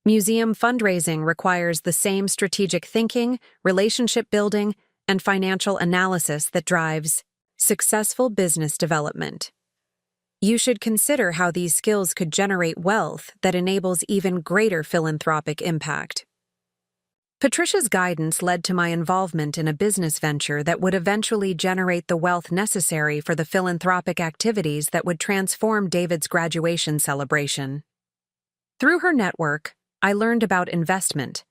Museum fundraising requires the same strategic thinking, relationship building, and financial analysis that drives successful business development. You should consider how these skills could generate wealth that enables even greater philanthropic impact. Patricia's guidance led to my involvement in a business venture that would eventually generate the wealth necessary for the philanthropic activities that would transform David's graduation celebration. Through her network, I learned about investment,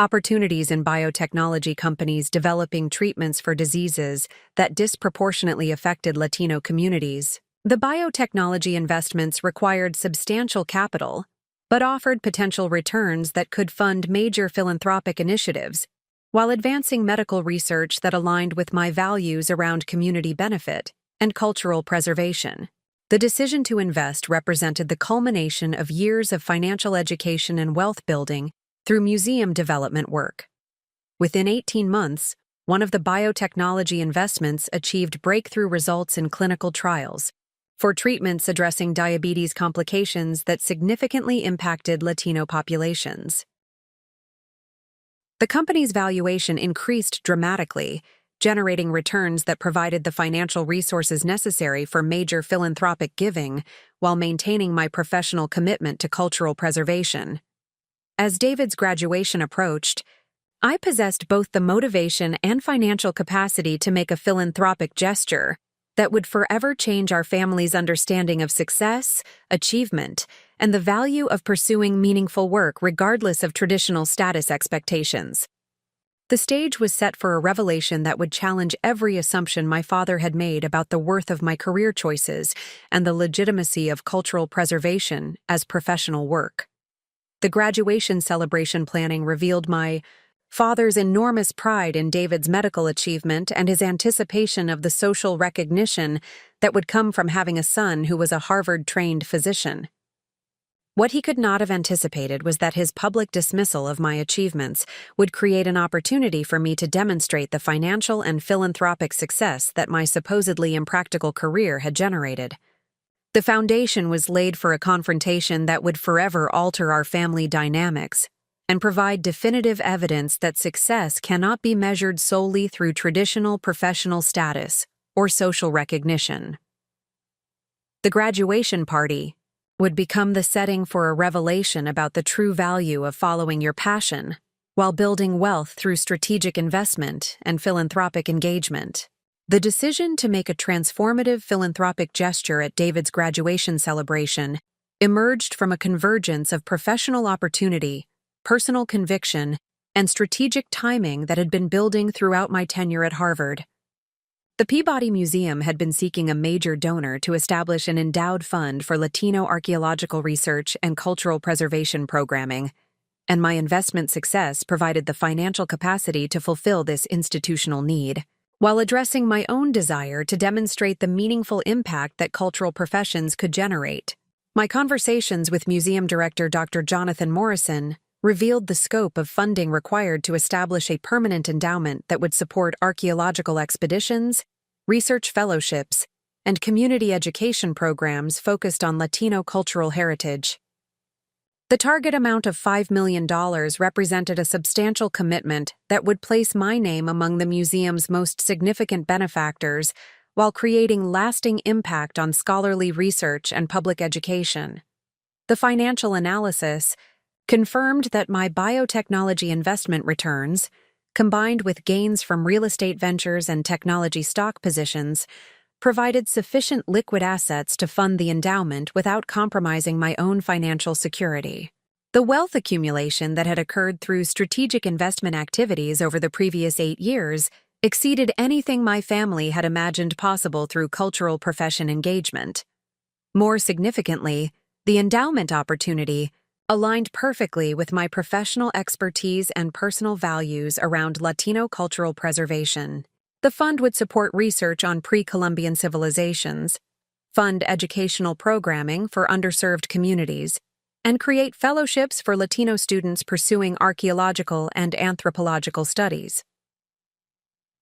opportunities in biotechnology companies developing treatments for diseases that disproportionately affected Latino communities. The biotechnology investments required substantial capital, but offered potential returns that could fund major philanthropic initiatives, while advancing medical research that aligned with my values around community benefit and cultural preservation. The decision to invest represented the culmination of years of financial education and wealth building through museum development work. Within 18 months, one of the biotechnology investments achieved breakthrough results in clinical trials for treatments addressing diabetes complications that significantly impacted Latino populations. The company's valuation increased dramatically, generating returns that provided the financial resources necessary for major philanthropic giving while maintaining my professional commitment to cultural preservation. As David's graduation approached, I possessed both the motivation and financial capacity to make a philanthropic gesture that would forever change our family's understanding of success, achievement, and the value of pursuing meaningful work regardless of traditional status expectations. The stage was set for a revelation that would challenge every assumption my father had made about the worth of my career choices and the legitimacy of cultural preservation as professional work. The graduation celebration planning revealed my father's enormous pride in David's medical achievement and his anticipation of the social recognition that would come from having a son who was a Harvard-trained physician. What he could not have anticipated was that his public dismissal of my achievements would create an opportunity for me to demonstrate the financial and philanthropic success that my supposedly impractical career had generated. The foundation was laid for a confrontation that would forever alter our family dynamics and provide definitive evidence that success cannot be measured solely through traditional professional status or social recognition. The graduation party would become the setting for a revelation about the true value of following your passion while building wealth through strategic investment and philanthropic engagement. The decision to make a transformative philanthropic gesture at David's graduation celebration emerged from a convergence of professional opportunity, personal conviction, and strategic timing that had been building throughout my tenure at Harvard. The Peabody Museum had been seeking a major donor to establish an endowed fund for Latino archaeological research and cultural preservation programming, and my investment success provided the financial capacity to fulfill this institutional need, while addressing my own desire to demonstrate the meaningful impact that cultural professions could generate. My conversations with Museum Director Dr. Jonathan Morrison revealed the scope of funding required to establish a permanent endowment that would support archaeological expeditions, research fellowships, and community education programs focused on Latino cultural heritage. The target amount of $5 million represented a substantial commitment that would place my name among the museum's most significant benefactors while creating lasting impact on scholarly research and public education. The financial analysis confirmed that my biotechnology investment returns, combined with gains from real estate ventures and technology stock positions, provided sufficient liquid assets to fund the endowment without compromising my own financial security. The wealth accumulation that had occurred through strategic investment activities over the previous 8 years exceeded anything my family had imagined possible through cultural profession engagement. More significantly, the endowment opportunity aligned perfectly with my professional expertise and personal values around Latino cultural preservation. The fund would support research on pre-Columbian civilizations, fund educational programming for underserved communities, and create fellowships for Latino students pursuing archaeological and anthropological studies.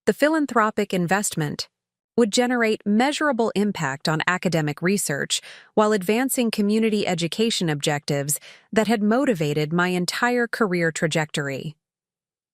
The philanthropic investment would generate measurable impact on academic research while advancing community education objectives that had motivated my entire career trajectory.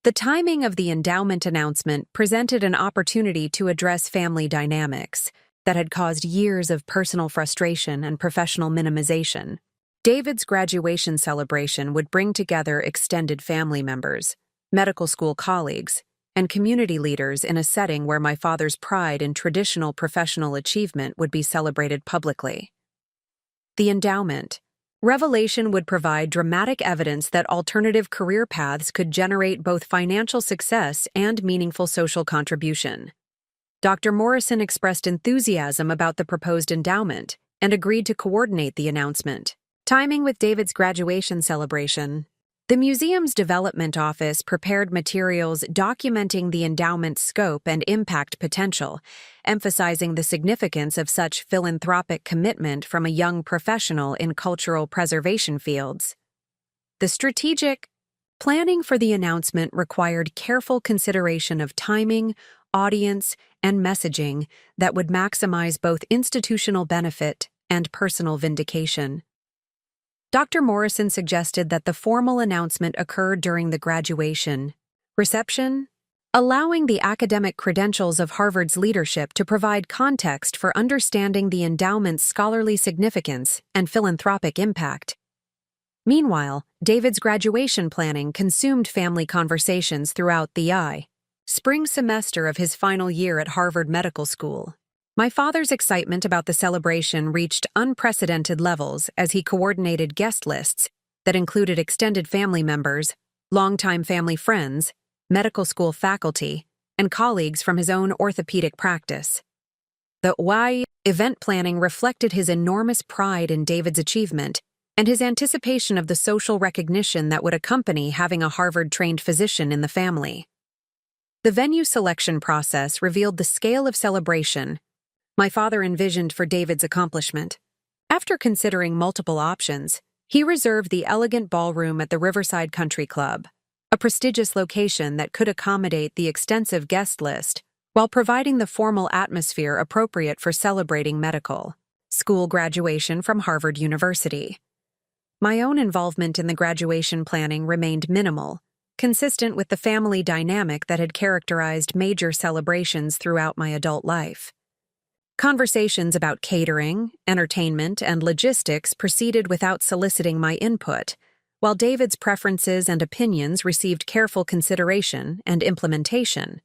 The timing of the endowment announcement presented an opportunity to address family dynamics that had caused years of personal frustration and professional minimization. David's graduation celebration would bring together extended family members, medical school colleagues, and community leaders in a setting where my father's pride in traditional professional achievement would be celebrated publicly. The endowment revelation would provide dramatic evidence that alternative career paths could generate both financial success and meaningful social contribution. Dr. Morrison expressed enthusiasm about the proposed endowment and agreed to coordinate the announcement. Timing with David's graduation celebration. The museum's development office prepared materials documenting the endowment's scope and impact potential, emphasizing the significance of such philanthropic commitment from a young professional in cultural preservation fields. The strategic planning for the announcement required careful consideration of timing, audience, and messaging that would maximize both institutional benefit and personal vindication. Dr. Morrison suggested that the formal announcement occur during the graduation reception, allowing the academic credentials of Harvard's leadership to provide context for understanding the endowment's scholarly significance and philanthropic impact. Meanwhile, David's graduation planning consumed family conversations throughout the spring semester of his final year at Harvard Medical School. My father's excitement about the celebration reached unprecedented levels as he coordinated guest lists that included extended family members, longtime family friends, medical school faculty, and colleagues from his own orthopedic practice. The event planning reflected his enormous pride in David's achievement and his anticipation of the social recognition that would accompany having a Harvard-trained physician in the family. The venue selection process revealed the scale of celebration my father envisioned for David's accomplishment. After considering multiple options, he reserved the elegant ballroom at the Riverside Country Club, a prestigious location that could accommodate the extensive guest list while providing the formal atmosphere appropriate for celebrating medical school graduation from Harvard University. My own involvement in the graduation planning remained minimal, consistent with the family dynamic that had characterized major celebrations throughout my adult life. Conversations about catering, entertainment, and logistics proceeded without soliciting my input, while David's preferences and opinions received careful consideration and implementation.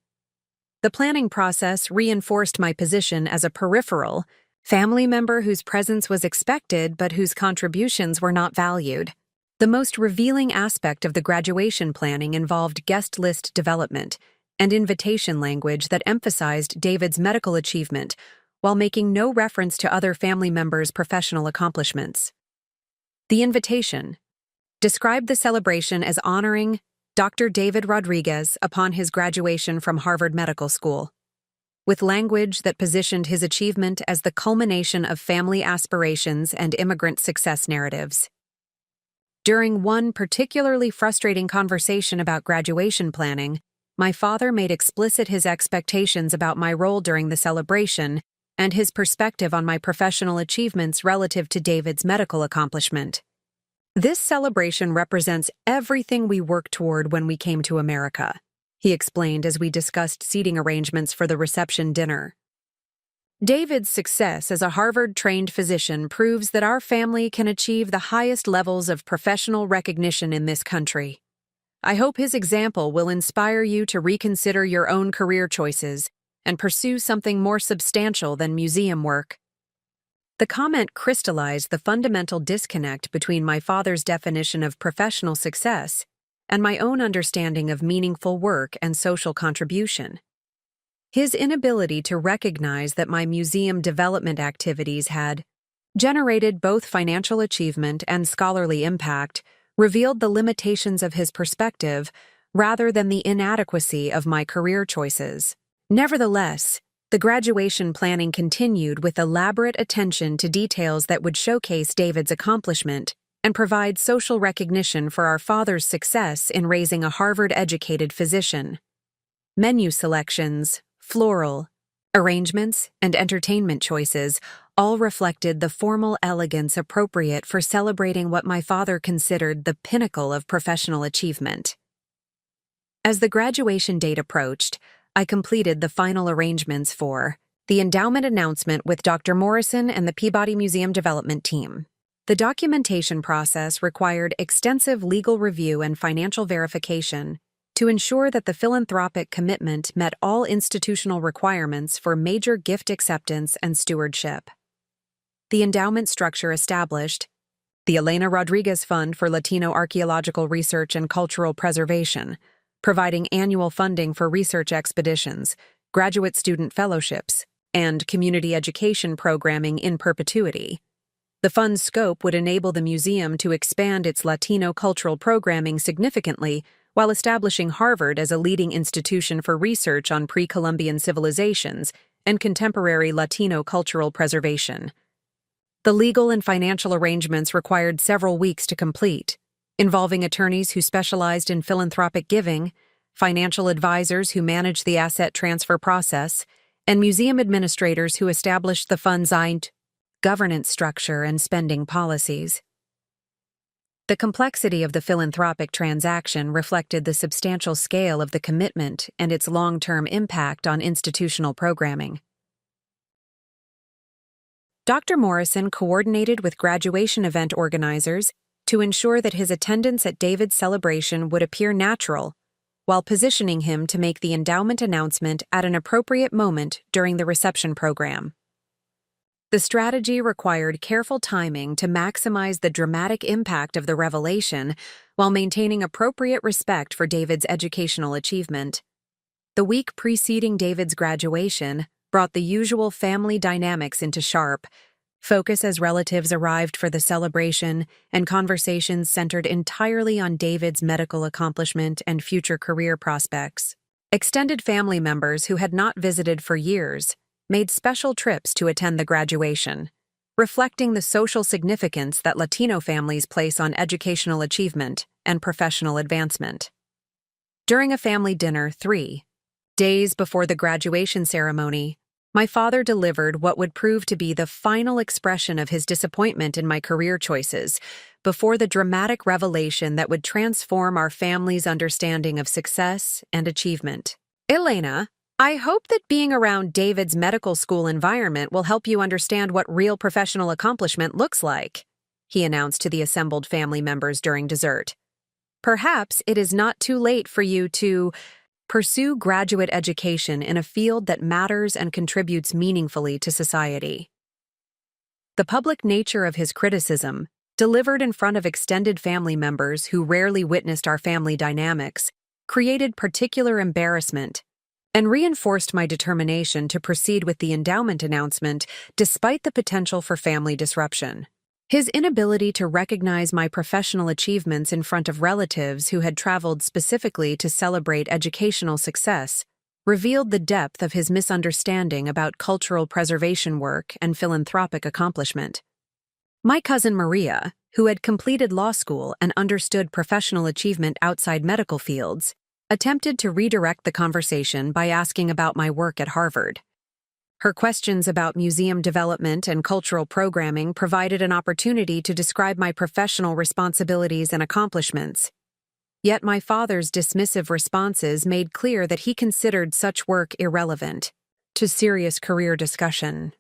The planning process reinforced my position as a peripheral family member whose presence was expected but whose contributions were not valued. The most revealing aspect of the graduation planning involved guest list development and invitation language that emphasized David's medical achievement while making no reference to other family members' professional accomplishments. The invitation described the celebration as honoring Dr. David Rodriguez upon his graduation from Harvard Medical School, with language that positioned his achievement as the culmination of family aspirations and immigrant success narratives. During one particularly frustrating conversation about graduation planning, my father made explicit his expectations about my role during the celebration and his perspective on my professional achievements relative to David's medical accomplishment. This celebration represents everything we worked toward when we came to America, he explained as we discussed seating arrangements for the reception dinner. David's success as a Harvard-trained physician proves that our family can achieve the highest levels of professional recognition in this country. I hope his example will inspire you to reconsider your own career choices and pursue something more substantial than museum work. The comment crystallized the fundamental disconnect between my father's definition of professional success and my own understanding of meaningful work and social contribution. His inability to recognize that my museum development activities had generated both financial achievement and scholarly impact revealed the limitations of his perspective rather than the inadequacy of my career choices. Nevertheless, the graduation planning continued with elaborate attention to details that would showcase David's accomplishment and provide social recognition for our father's success in raising a Harvard-educated physician. Menu selections, floral arrangements, and entertainment choices all reflected the formal elegance appropriate for celebrating what my father considered the pinnacle of professional achievement. As the graduation date approached, I completed the final arrangements for the endowment announcement with Dr. Morrison and the Peabody Museum Development Team. The documentation process required extensive legal review and financial verification to ensure that the philanthropic commitment met all institutional requirements for major gift acceptance and stewardship. The endowment structure established the Elena Rodriguez Fund for Latino Archaeological Research and Cultural Preservation, providing annual funding for research expeditions, graduate student fellowships, and community education programming in perpetuity. The fund's scope would enable the museum to expand its Latino cultural programming significantly while establishing Harvard as a leading institution for research on pre-Columbian civilizations and contemporary Latino cultural preservation. The legal and financial arrangements required several weeks to complete, involving attorneys who specialized in philanthropic giving, financial advisors who managed the asset transfer process, and museum administrators who established the fund's governance structure and spending policies. The complexity of the philanthropic transaction reflected the substantial scale of the commitment and its long-term impact on institutional programming. Dr. Morrison coordinated with graduation event organizers to ensure that his attendance at David's celebration would appear natural, while positioning him to make the endowment announcement at an appropriate moment during the reception program. The strategy required careful timing to maximize the dramatic impact of the revelation while maintaining appropriate respect for David's educational achievement. The week preceding David's graduation brought the usual family dynamics into sharp focus as relatives arrived for the celebration and conversations centered entirely on David's medical accomplishment and future career prospects. Extended family members who had not visited for years made special trips to attend the graduation, reflecting the social significance that Latino families place on educational achievement and professional advancement. During a family dinner 3 days before the graduation ceremony, my father delivered what would prove to be the final expression of his disappointment in my career choices before the dramatic revelation that would transform our family's understanding of success and achievement. Elena, I hope that being around David's medical school environment will help you understand what real professional accomplishment looks like, he announced to the assembled family members during dessert. Perhaps it is not too late for you to pursue graduate education in a field that matters and contributes meaningfully to society. The public nature of his criticism, delivered in front of extended family members who rarely witnessed our family dynamics, created particular embarrassment and reinforced my determination to proceed with the endowment announcement despite the potential for family disruption. His inability to recognize my professional achievements in front of relatives who had traveled specifically to celebrate educational success revealed the depth of his misunderstanding about cultural preservation work and philanthropic accomplishment. My cousin Maria, who had completed law school and understood professional achievement outside medical fields, attempted to redirect the conversation by asking about my work at Harvard. Her questions about museum development and cultural programming provided an opportunity to describe my professional responsibilities and accomplishments. Yet my father's dismissive responses made clear that he considered such work irrelevant to serious career discussion.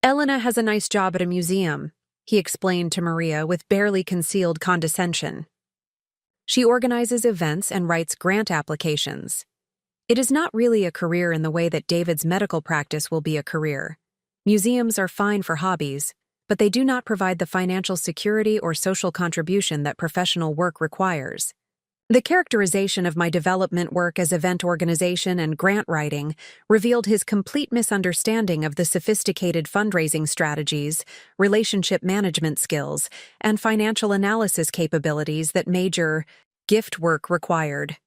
Elena has a nice job at a museum, he explained to Maria with barely concealed condescension. She organizes events and writes grant applications. It is not really a career in the way that David's medical practice will be a career. Museums are fine for hobbies, but they do not provide the financial security or social contribution that professional work requires. The characterization of my development work as event organization and grant writing revealed his complete misunderstanding of the sophisticated fundraising strategies, relationship management skills, and financial analysis capabilities that major gift work required.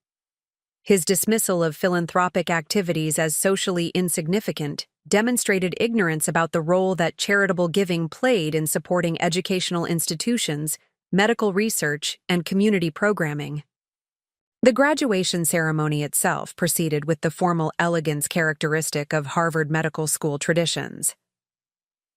His dismissal of philanthropic activities as socially insignificant demonstrated ignorance about the role that charitable giving played in supporting educational institutions, medical research, and community programming. The graduation ceremony itself proceeded with the formal elegance characteristic of Harvard Medical School traditions.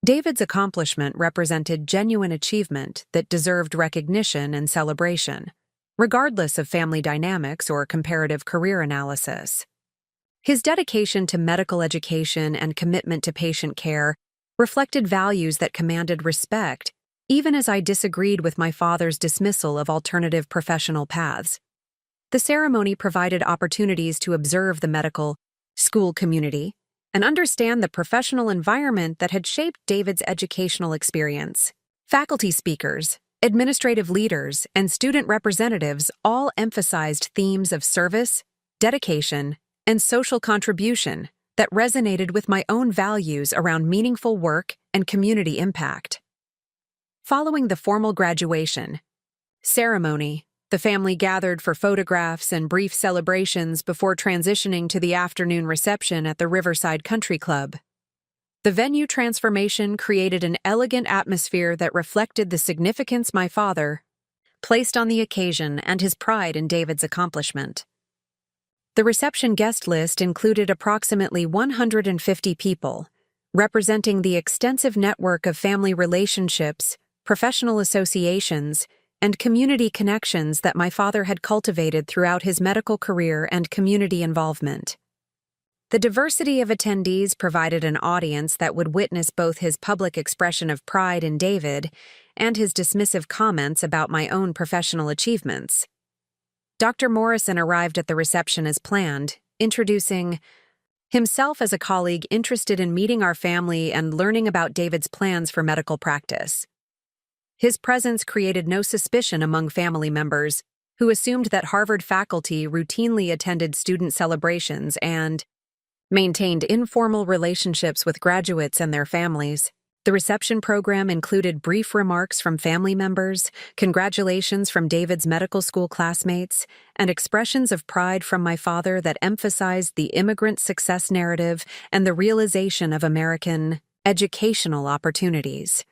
David's accomplishment represented genuine achievement that deserved recognition and celebration, regardless of family dynamics or comparative career analysis. His dedication to medical education and commitment to patient care reflected values that commanded respect, even as I disagreed with my father's dismissal of alternative professional paths. The ceremony provided opportunities to observe the medical school community and understand the professional environment that had shaped David's educational experience. Faculty speakers, administrative leaders, and student representatives all emphasized themes of service, dedication, and social contribution that resonated with my own values around meaningful work and community impact. Following the formal graduation ceremony, the family gathered for photographs and brief celebrations before transitioning to the afternoon reception at the Riverside Country Club. The venue transformation created an elegant atmosphere that reflected the significance my father placed on the occasion and his pride in David's accomplishment. The reception guest list included approximately 150 people, representing the extensive network of family relationships, professional associations, and community connections that my father had cultivated throughout his medical career and community involvement. The diversity of attendees provided an audience that would witness both his public expression of pride in David and his dismissive comments about my own professional achievements. Dr. Morrison arrived at the reception as planned, introducing himself as a colleague interested in meeting our family and learning about David's plans for medical practice. His presence created no suspicion among family members, who assumed that Harvard faculty routinely attended student celebrations and maintained informal relationships with graduates and their families. The reception program included brief remarks from family members, congratulations from David's medical school classmates, and expressions of pride from my father that emphasized the immigrant success narrative and the realization of American educational opportunities.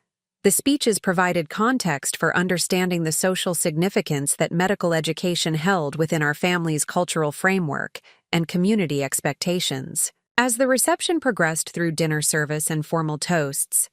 The speeches provided context for understanding the social significance that medical education held within our family's cultural framework and community expectations. As the reception progressed through dinner service and formal toasts,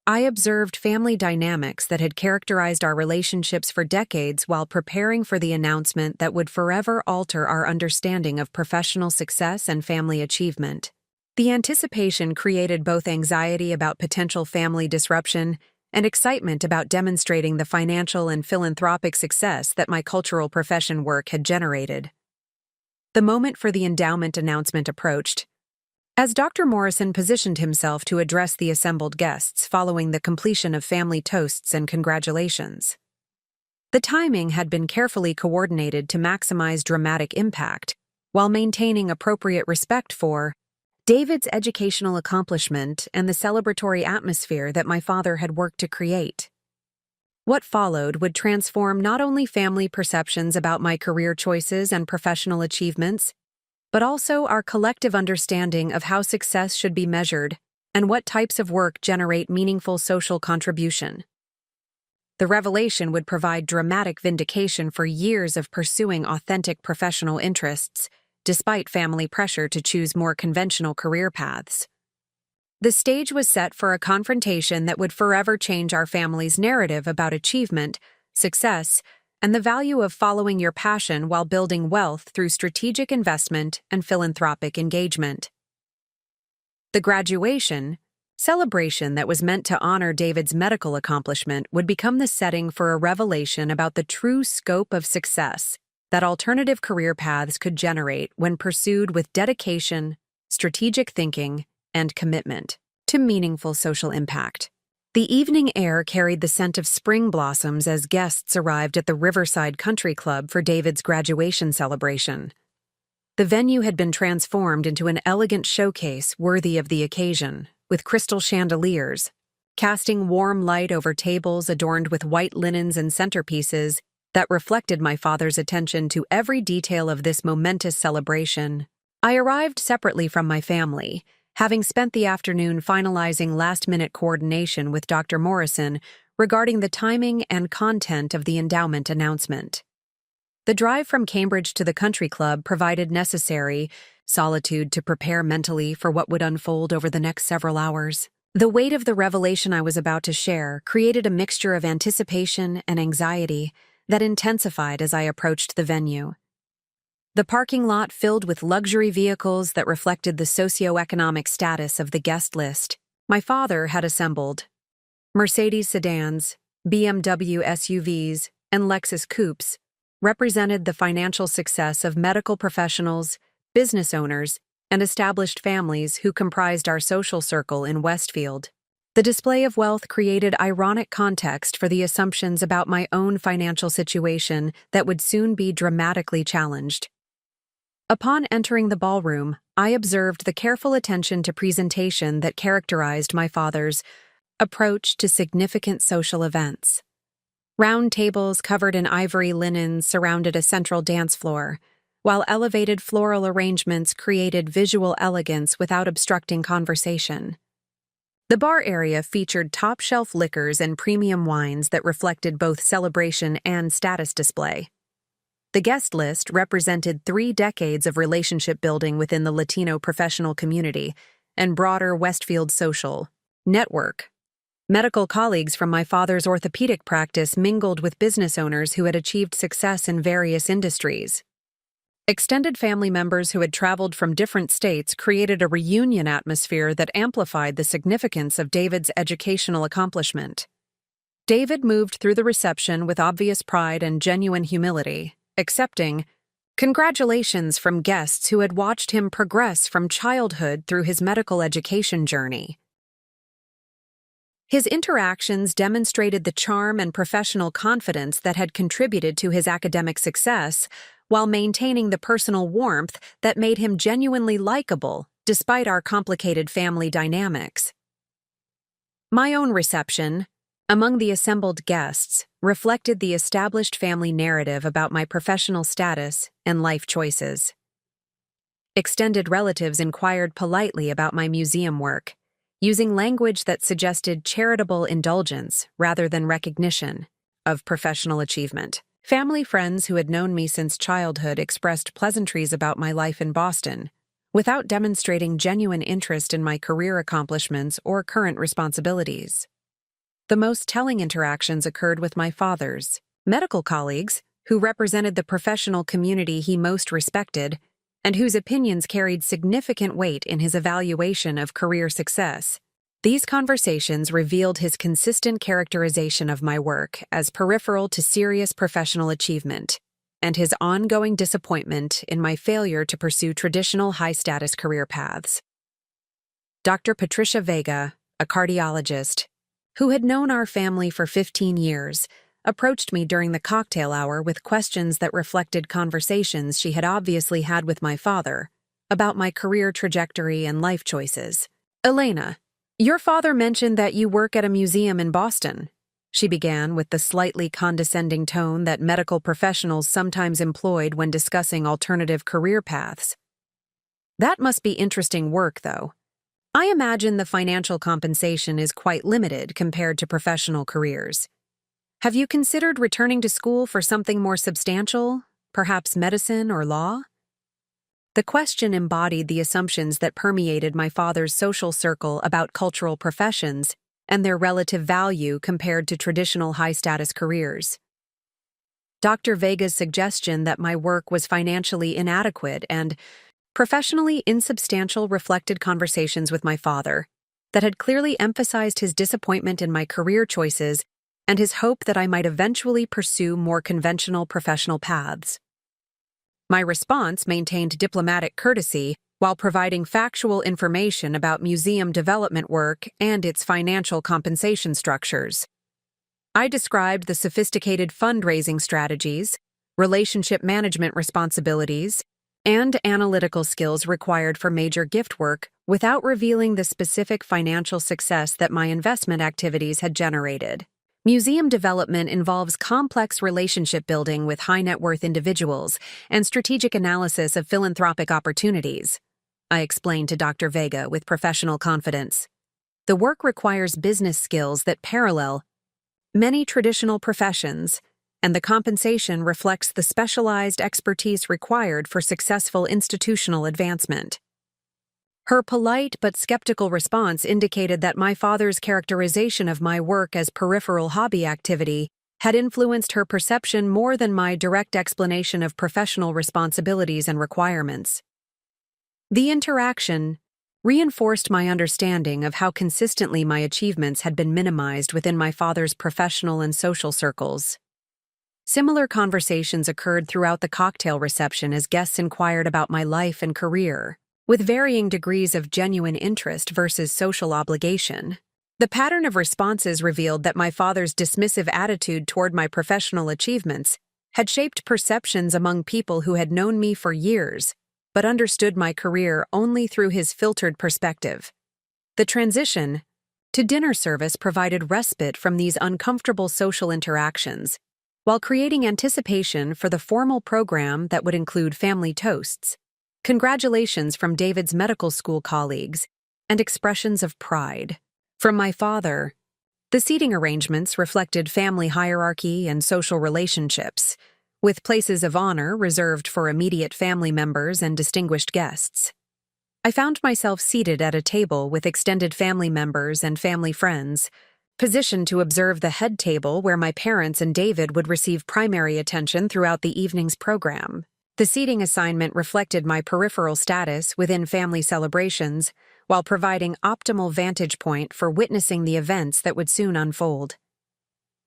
I observed family dynamics that had characterized our relationships for decades while preparing for the announcement that would forever alter our understanding of professional success and family achievement. The anticipation created both anxiety about potential family disruption and excitement about demonstrating the financial and philanthropic success that my cultural profession work had generated. The moment for the endowment announcement approached, as Dr. Morrison positioned himself to address the assembled guests following the completion of family toasts and congratulations. The timing had been carefully coordinated to maximize dramatic impact, while maintaining appropriate respect for David's educational accomplishment and the celebratory atmosphere that my father had worked to create. What followed would transform not only family perceptions about my career choices and professional achievements, but also our collective understanding of how success should be measured and what types of work generate meaningful social contribution. The revelation would provide dramatic vindication for years of pursuing authentic professional interests, despite family pressure to choose more conventional career paths. The stage was set for a confrontation that would forever change our family's narrative about achievement, success, and the value of following your passion while building wealth through strategic investment and philanthropic engagement. The graduation celebration that was meant to honor David's medical accomplishment would become the setting for a revelation about the true scope of success that alternative career paths could generate when pursued with dedication, strategic thinking, and commitment to meaningful social impact. The evening air carried the scent of spring blossoms as guests arrived at the Riverside Country Club for David's graduation celebration. The venue had been transformed into an elegant showcase worthy of the occasion, with crystal chandeliers, casting warm light over tables adorned with white linens and centerpieces that reflected my father's attention to every detail of this momentous celebration. I arrived separately from my family, having spent the afternoon finalizing last-minute coordination with Dr. Morrison regarding the timing and content of the endowment announcement. The drive from Cambridge to the country club provided necessary solitude to prepare mentally for what would unfold over the next several hours. The weight of the revelation I was about to share created a mixture of anticipation and anxiety that intensified as I approached the venue. The parking lot filled with luxury vehicles that reflected the socioeconomic status of the guest list. My father had assembled Mercedes sedans, BMW SUVs, and Lexus coupes represented the financial success of medical professionals, business owners, and established families who comprised our social circle in Westfield. The display of wealth created ironic context for the assumptions about my own financial situation that would soon be dramatically challenged. Upon entering the ballroom, I observed the careful attention to presentation that characterized my father's approach to significant social events. Round tables covered in ivory linens surrounded a central dance floor, while elevated floral arrangements created visual elegance without obstructing conversation. The bar area featured top-shelf liquors and premium wines that reflected both celebration and status display. The guest list represented 3 decades of relationship building within the Latino professional community and broader Westfield social network. Medical colleagues from my father's orthopedic practice mingled with business owners who had achieved success in various industries. Extended family members who had traveled from different states created a reunion atmosphere that amplified the significance of David's educational accomplishment. David moved through the reception with obvious pride and genuine humility, accepting congratulations from guests who had watched him progress from childhood through his medical education journey. His interactions demonstrated the charm and professional confidence that had contributed to his academic success, while maintaining the personal warmth that made him genuinely likable despite our complicated family dynamics. My own reception, among the assembled guests, reflected the established family narrative about my professional status and life choices. Extended relatives inquired politely about my museum work, using language that suggested charitable indulgence rather than recognition of professional achievement. Family friends who had known me since childhood expressed pleasantries about my life in Boston, without demonstrating genuine interest in my career accomplishments or current responsibilities. The most telling interactions occurred with my father's medical colleagues, who represented the professional community he most respected and whose opinions carried significant weight in his evaluation of career success. These conversations revealed his consistent characterization of my work as peripheral to serious professional achievement, and his ongoing disappointment in my failure to pursue traditional high-status career paths. Dr. Patricia Vega, a cardiologist, who had known our family for 15 years, approached me during the cocktail hour with questions that reflected conversations she had obviously had with my father about my career trajectory and life choices. "Elena, your father mentioned that you work at a museum in Boston," she began with the slightly condescending tone that medical professionals sometimes employed when discussing alternative career paths. "That must be interesting work, though. I imagine the financial compensation is quite limited compared to professional careers. Have you considered returning to school for something more substantial, perhaps medicine or law?" The question embodied the assumptions that permeated my father's social circle about cultural professions and their relative value compared to traditional high-status careers. Dr. Vega's suggestion that my work was financially inadequate and professionally insubstantial reflected conversations with my father that had clearly emphasized his disappointment in my career choices and his hope that I might eventually pursue more conventional professional paths. My response maintained diplomatic courtesy while providing factual information about museum development work and its financial compensation structures. I described the sophisticated fundraising strategies, relationship management responsibilities, and analytical skills required for major gift work without revealing the specific financial success that my investment activities had generated. Museum development involves complex relationship building with high-net-worth individuals and strategic analysis of philanthropic opportunities, I explained to Dr. Vega with professional confidence. The work requires business skills that parallel many traditional professions, and the compensation reflects the specialized expertise required for successful institutional advancement. Her polite but skeptical response indicated that my father's characterization of my work as peripheral hobby activity had influenced her perception more than my direct explanation of professional responsibilities and requirements. The interaction reinforced my understanding of how consistently my achievements had been minimized within my father's professional and social circles. Similar conversations occurred throughout the cocktail reception as guests inquired about my life and career, with varying degrees of genuine interest versus social obligation. The pattern of responses revealed that my father's dismissive attitude toward my professional achievements had shaped perceptions among people who had known me for years, but understood my career only through his filtered perspective. The transition to dinner service provided respite from these uncomfortable social interactions, while creating anticipation for the formal program that would include family toasts, congratulations from David's medical school colleagues, and expressions of pride from my father. The seating arrangements reflected family hierarchy and social relationships, with places of honor reserved for immediate family members and distinguished guests. I found myself seated at a table with extended family members and family friends, positioned to observe the head table where my parents and David would receive primary attention throughout the evening's program. The seating assignment reflected my peripheral status within family celebrations, while providing optimal vantage point for witnessing the events that would soon unfold.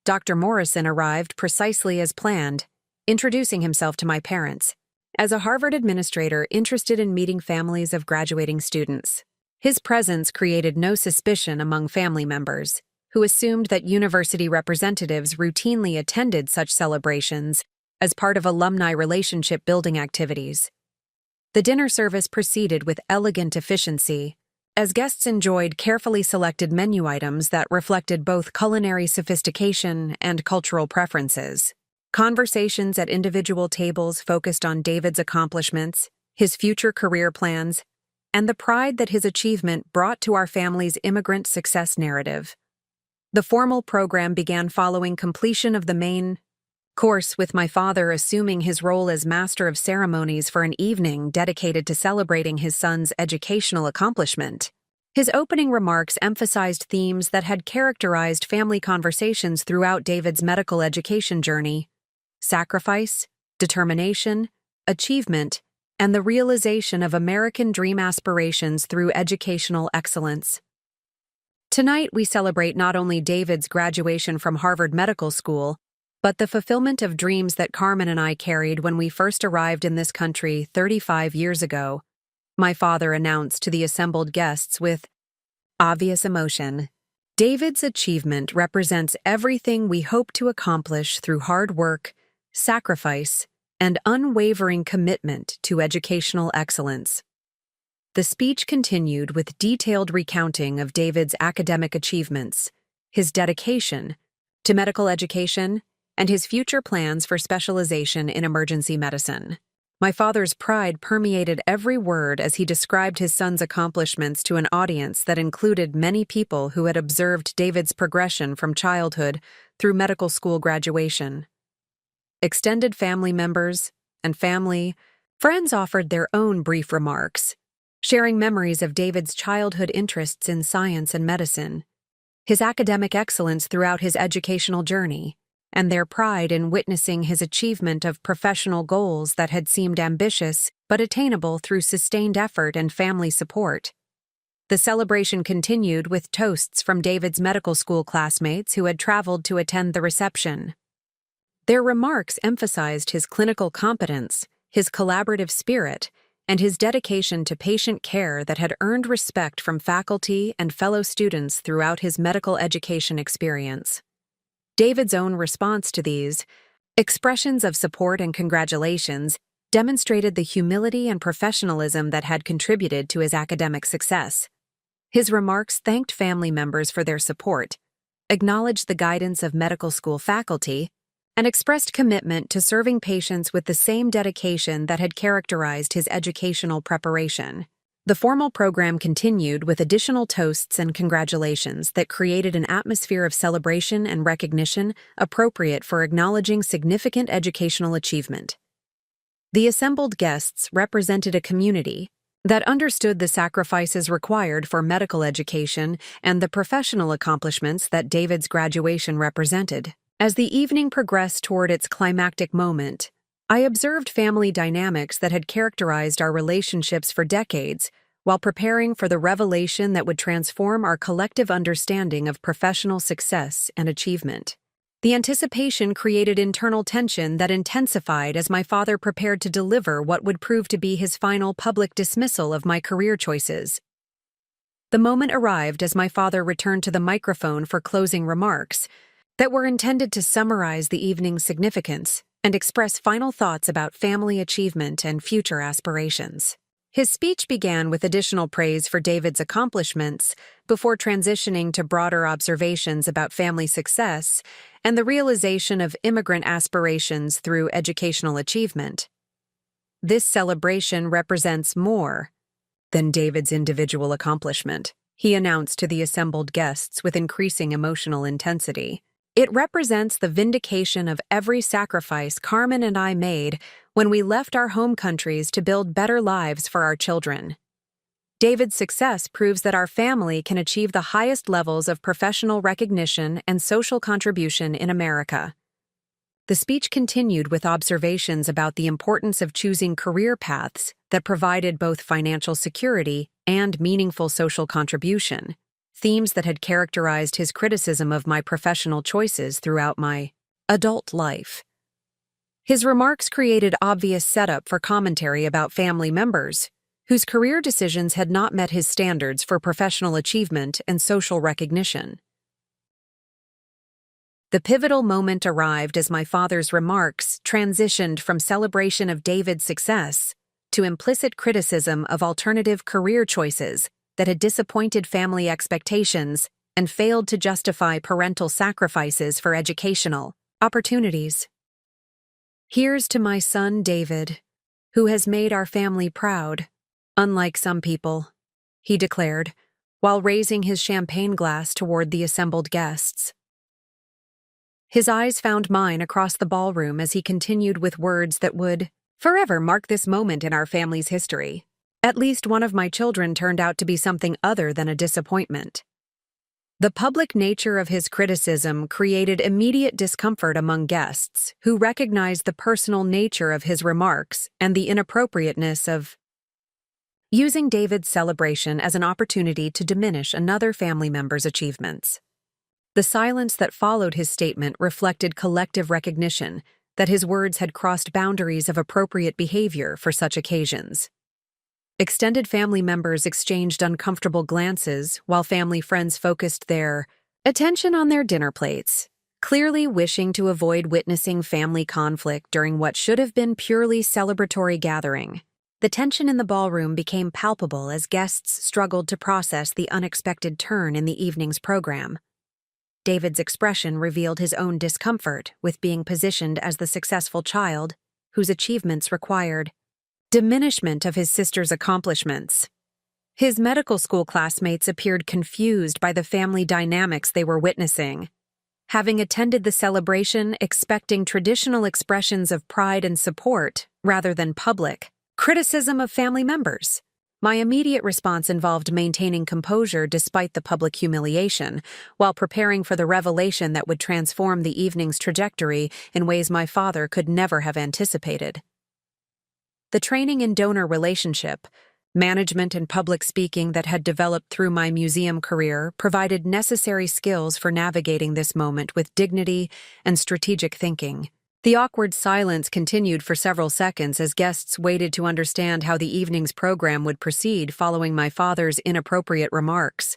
Dr. Morrison arrived precisely as planned, introducing himself to my parents as a Harvard administrator interested in meeting families of graduating students. His presence created no suspicion among family members, who assumed that university representatives routinely attended such celebrations as part of alumni relationship building activities. The dinner service proceeded with elegant efficiency, as guests enjoyed carefully selected menu items that reflected both culinary sophistication and cultural preferences. Conversations at individual tables focused on David's accomplishments, his future career plans, and the pride that his achievement brought to our family's immigrant success narrative. The formal program began following completion of the main course, with my father assuming his role as master of ceremonies for an evening dedicated to celebrating his son's educational accomplishment. His opening remarks emphasized themes that had characterized family conversations throughout David's medical education journey: sacrifice, determination, achievement, and the realization of American dream aspirations through educational excellence. Tonight, we celebrate not only David's graduation from Harvard Medical School, but the fulfillment of dreams that Carmen and I carried when we first arrived in this country 35 years ago, my father announced to the assembled guests with obvious emotion. David's achievement represents everything we hope to accomplish through hard work, sacrifice, and unwavering commitment to educational excellence. The speech continued with detailed recounting of David's academic achievements, his dedication to medical education, and his future plans for specialization in emergency medicine. My father's pride permeated every word as he described his son's accomplishments to an audience that included many people who had observed David's progression from childhood through medical school graduation. Extended family members and friends offered their own brief remarks, sharing memories of David's childhood interests in science and medicine, his academic excellence throughout his educational journey, and their pride in witnessing his achievement of professional goals that had seemed ambitious but attainable through sustained effort and family support. The celebration continued with toasts from David's medical school classmates who had traveled to attend the reception. Their remarks emphasized his clinical competence his collaborative spirit, and his dedication to patient care that had earned respect from faculty and fellow students throughout his medical education experience. David's own response to these expressions of support and congratulations demonstrated the humility and professionalism that had contributed to his academic success. His remarks thanked family members for their support, acknowledged the guidance of medical school faculty, and expressed commitment to serving patients with the same dedication that had characterized his educational preparation. The formal program continued with additional toasts and congratulations that created an atmosphere of celebration and recognition appropriate for acknowledging significant educational achievement. The assembled guests represented a community that understood the sacrifices required for medical education and the professional accomplishments that David's graduation represented. As the evening progressed toward its climactic moment, I observed family dynamics that had characterized our relationships for decades while preparing for the revelation that would transform our collective understanding of professional success and achievement. The anticipation created internal tension that intensified as my father prepared to deliver what would prove to be his final public dismissal of my career choices. The moment arrived as my father returned to the microphone for closing remarks that were intended to summarize the evening's significance and express final thoughts about family achievement and future aspirations. His speech began with additional praise for David's accomplishments before transitioning to broader observations about family success and the realization of immigrant aspirations through educational achievement. This celebration represents more than David's individual accomplishment, he announced to the assembled guests with increasing emotional intensity. It represents the vindication of every sacrifice Carmen and I made when we left our home countries to build better lives for our children. David's success proves that our family can achieve the highest levels of professional recognition and social contribution in America. The speech continued with observations about the importance of choosing career paths that provided both financial security and meaningful social contribution, themes that had characterized his criticism of my professional choices throughout my adult life. His remarks created obvious setup for commentary about family members whose career decisions had not met his standards for professional achievement and social recognition. The pivotal moment arrived as my father's remarks transitioned from celebration of David's success to implicit criticism of alternative career choices that had disappointed family expectations and failed to justify parental sacrifices for educational opportunities. Here's to my son David, who has made our family proud, unlike some people, he declared, while raising his champagne glass toward the assembled guests. His eyes found mine across the ballroom as he continued with words that would forever mark this moment in our family's history. At least one of my children turned out to be something other than a disappointment. The public nature of his criticism created immediate discomfort among guests who recognized the personal nature of his remarks and the inappropriateness of using David's celebration as an opportunity to diminish another family member's achievements. The silence that followed his statement reflected collective recognition that his words had crossed boundaries of appropriate behavior for such occasions. Extended family members exchanged uncomfortable glances while family friends focused their attention on their dinner plates, clearly wishing to avoid witnessing family conflict during what should have been purely celebratory gathering. The tension in the ballroom became palpable as guests struggled to process the unexpected turn in the evening's program. David's expression revealed his own discomfort with being positioned as the successful child whose achievements required diminishment of his sister's accomplishments. His medical school classmates appeared confused by the family dynamics they were witnessing. Having attended the celebration expecting traditional expressions of pride and support rather than public criticism of family members, my immediate response involved maintaining composure despite the public humiliation, while preparing for the revelation that would transform the evening's trajectory in ways my father could never have anticipated. The training in donor relationship, management, and public speaking that had developed through my museum career provided necessary skills for navigating this moment with dignity and strategic thinking. The awkward silence continued for several seconds as guests waited to understand how the evening's program would proceed following my father's inappropriate remarks.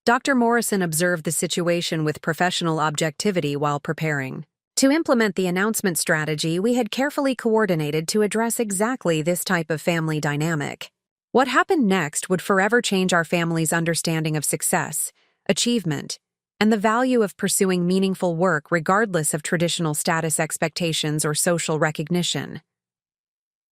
Dr. Morrison observed the situation with professional objectivity while preparing. To implement the announcement strategy, we had carefully coordinated to address exactly this type of family dynamic. What happened next would forever change our family's understanding of success, achievement, and the value of pursuing meaningful work regardless of traditional status expectations or social recognition.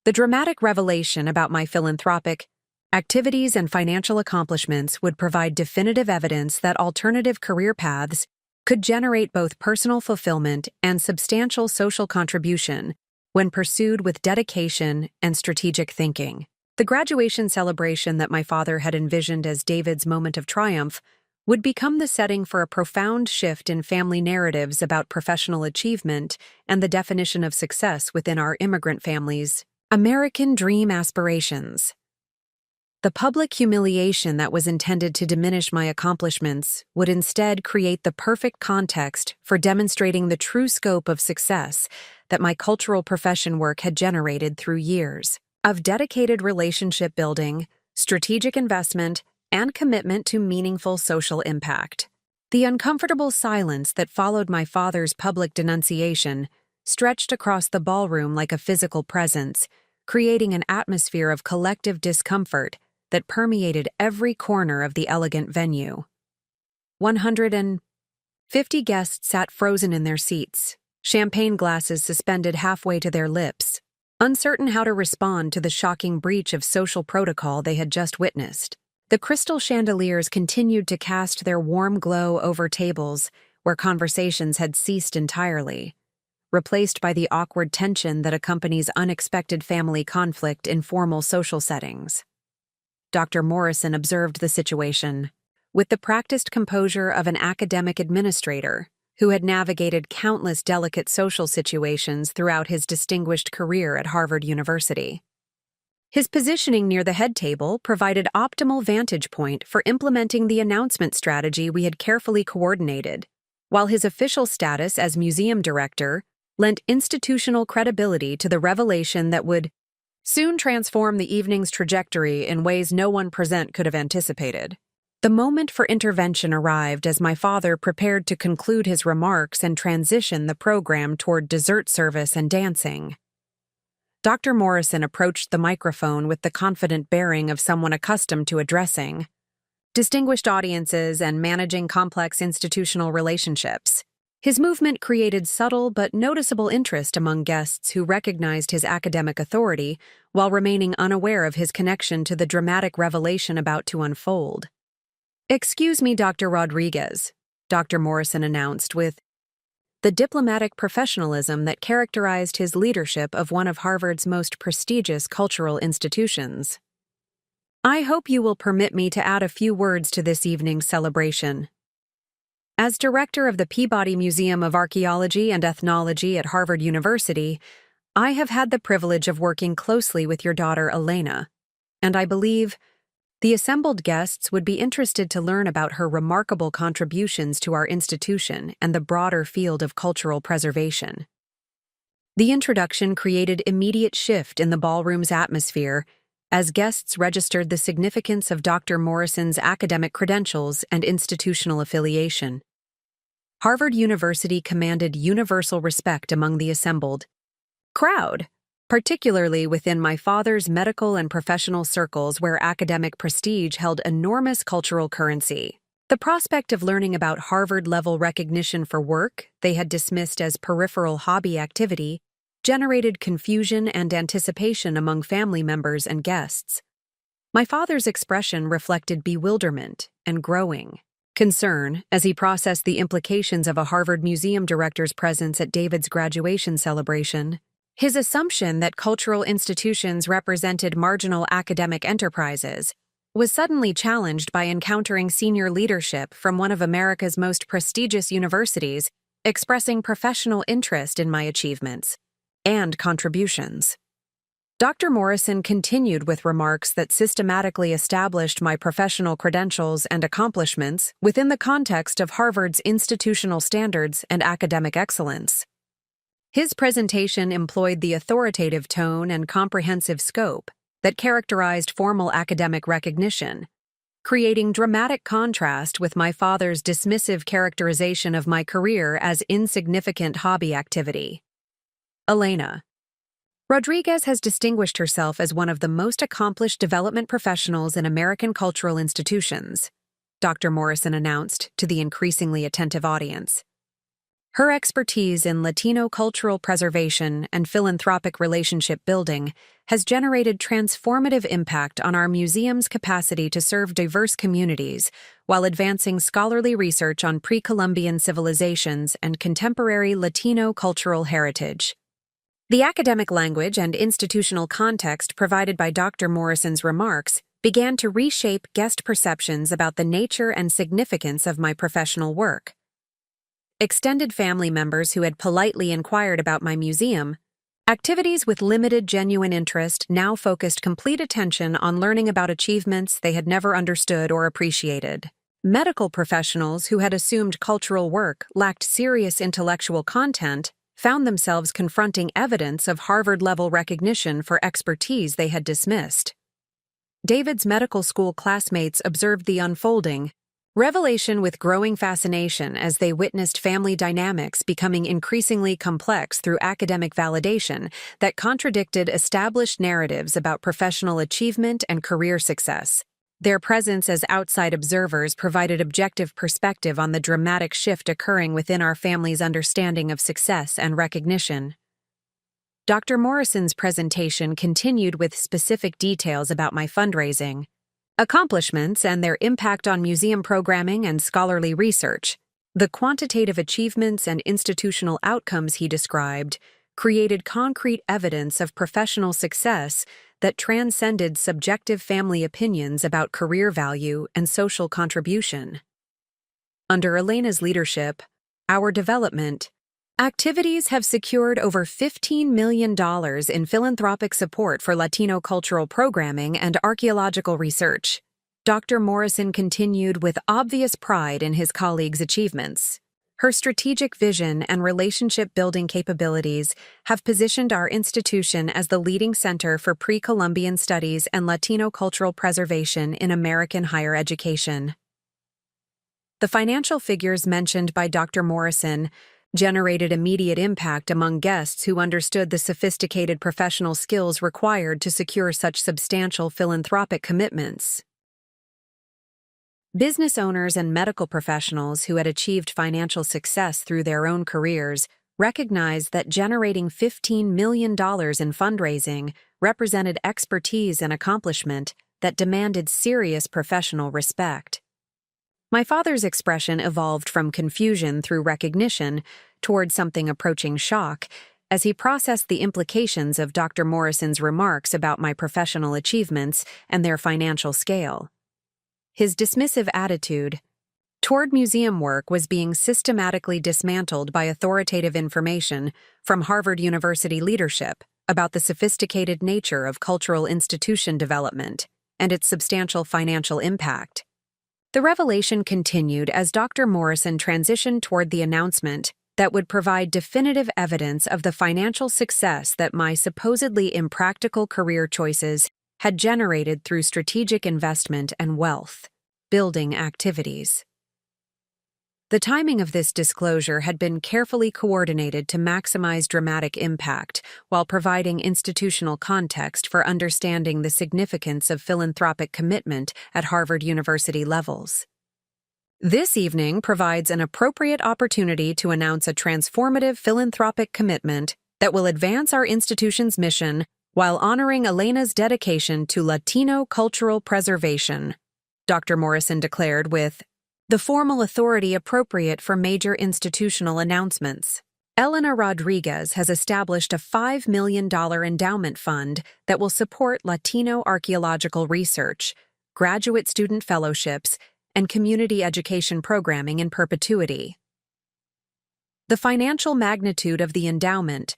The dramatic revelation about my philanthropic activities and financial accomplishments would provide definitive evidence that alternative career paths could generate both personal fulfillment and substantial social contribution when pursued with dedication and strategic thinking. The graduation celebration that my father had envisioned as David's moment of triumph would become the setting for a profound shift in family narratives about professional achievement and the definition of success within our immigrant families' American dream aspirations. The public humiliation that was intended to diminish my accomplishments would instead create the perfect context for demonstrating the true scope of success that my cultural profession work had generated through years of dedicated relationship building, strategic investment, and commitment to meaningful social impact. The uncomfortable silence that followed my father's public denunciation stretched across the ballroom like a physical presence, creating an atmosphere of collective discomfort that permeated every corner of the elegant venue. 150 guests sat frozen in their seats, champagne glasses suspended halfway to their lips, uncertain how to respond to the shocking breach of social protocol they had just witnessed. The crystal chandeliers continued to cast their warm glow over tables where conversations had ceased entirely, replaced by the awkward tension that accompanies unexpected family conflict in formal social settings. Dr. Morrison observed the situation with the practiced composure of an academic administrator who had navigated countless delicate social situations throughout his distinguished career at Harvard University. His positioning near the head table provided optimal vantage point for implementing the announcement strategy we had carefully coordinated, while his official status as museum director lent institutional credibility to the revelation that would soon transform the evening's trajectory in ways no one present could have anticipated. The moment for intervention arrived as my father prepared to conclude his remarks and transition the program toward dessert service and dancing. Dr. Morrison approached the microphone with the confident bearing of someone accustomed to addressing distinguished audiences and managing complex institutional relationships. His movement created subtle but noticeable interest among guests who recognized his academic authority while remaining unaware of his connection to the dramatic revelation about to unfold. "Excuse me, Dr. Rodriguez," Dr. Morrison announced with the diplomatic professionalism that characterized his leadership of one of Harvard's most prestigious cultural institutions. "I hope you will permit me to add a few words to this evening's celebration. As director of the Peabody Museum of Archaeology and Ethnology at Harvard University, I have had the privilege of working closely with your daughter Elena, and I believe the assembled guests would be interested to learn about her remarkable contributions to our institution and the broader field of cultural preservation." The introduction created immediate shift in the ballroom's atmosphere as guests registered the significance of Dr. Morrison's academic credentials and institutional affiliation. Harvard University commanded universal respect among the assembled crowd, particularly within my father's medical and professional circles where academic prestige held enormous cultural currency. The prospect of learning about Harvard-level recognition for work they had dismissed as peripheral hobby activity generated confusion and anticipation among family members and guests. My father's expression reflected bewilderment and growing concern as he processed the implications of a Harvard Museum director's presence at David's graduation celebration. His assumption that cultural institutions represented marginal academic enterprises was suddenly challenged by encountering senior leadership from one of America's most prestigious universities expressing professional interest in my achievements and contributions. Dr. Morrison continued with remarks that systematically established my professional credentials and accomplishments within the context of Harvard's institutional standards and academic excellence. His presentation employed the authoritative tone and comprehensive scope that characterized formal academic recognition, creating dramatic contrast with my father's dismissive characterization of my career as insignificant hobby activity. Elena Rodriguez has distinguished herself as one of the most accomplished development professionals in American cultural institutions, Dr. Morrison announced to the increasingly attentive audience. Her expertise in Latino cultural preservation and philanthropic relationship building has generated transformative impact on our museum's capacity to serve diverse communities while advancing scholarly research on pre-Columbian civilizations and contemporary Latino cultural heritage. The academic language and institutional context provided by Dr. Morrison's remarks began to reshape guest perceptions about the nature and significance of my professional work. Extended family members who had politely inquired about my museum, activities with limited genuine interest now focused complete attention on learning about achievements they had never understood or appreciated. Medical professionals who had assumed cultural work lacked serious intellectual content found themselves confronting evidence of Harvard-level recognition for expertise they had dismissed. David's medical school classmates observed the unfolding revelation with growing fascination as they witnessed family dynamics becoming increasingly complex through academic validation that contradicted established narratives about professional achievement and career success. Their presence as outside observers provided objective perspective on the dramatic shift occurring within our family's understanding of success and recognition. Dr. Morrison's presentation continued with specific details about my fundraising accomplishments and their impact on museum programming and scholarly research. The quantitative achievements and institutional outcomes he described created concrete evidence of professional success that transcended subjective family opinions about career value and social contribution. Under Elena's leadership, our development activities have secured over $15 million in philanthropic support for Latino cultural programming and archaeological research. Dr. Morrison continued with obvious pride in his colleagues' achievements. Her strategic vision and relationship-building capabilities have positioned our institution as the leading center for pre-Columbian studies and Latino cultural preservation in American higher education. The financial figures mentioned by Dr. Morrison generated immediate impact among guests who understood the sophisticated professional skills required to secure such substantial philanthropic commitments. Business owners and medical professionals who had achieved financial success through their own careers recognized that generating $15 million in fundraising represented expertise and accomplishment that demanded serious professional respect. My father's expression evolved from confusion through recognition toward something approaching shock as he processed the implications of Dr. Morrison's remarks about my professional achievements and their financial scale. His dismissive attitude toward museum work was being systematically dismantled by authoritative information from Harvard University leadership about the sophisticated nature of cultural institution development and its substantial financial impact. The revelation continued as Dr. Morrison transitioned toward the announcement that would provide definitive evidence of the financial success that my supposedly impractical career choices had generated through strategic investment and wealth-building activities. The timing of this disclosure had been carefully coordinated to maximize dramatic impact while providing institutional context for understanding the significance of philanthropic commitment at Harvard University levels. This evening provides an appropriate opportunity to announce a transformative philanthropic commitment that will advance our institution's mission while honoring Elena's dedication to Latino cultural preservation, Dr. Morrison declared with the formal authority appropriate for major institutional announcements. Elena Rodriguez has established a $5 million endowment fund that will support Latino archaeological research, graduate student fellowships, and community education programming in perpetuity. The financial magnitude of the endowment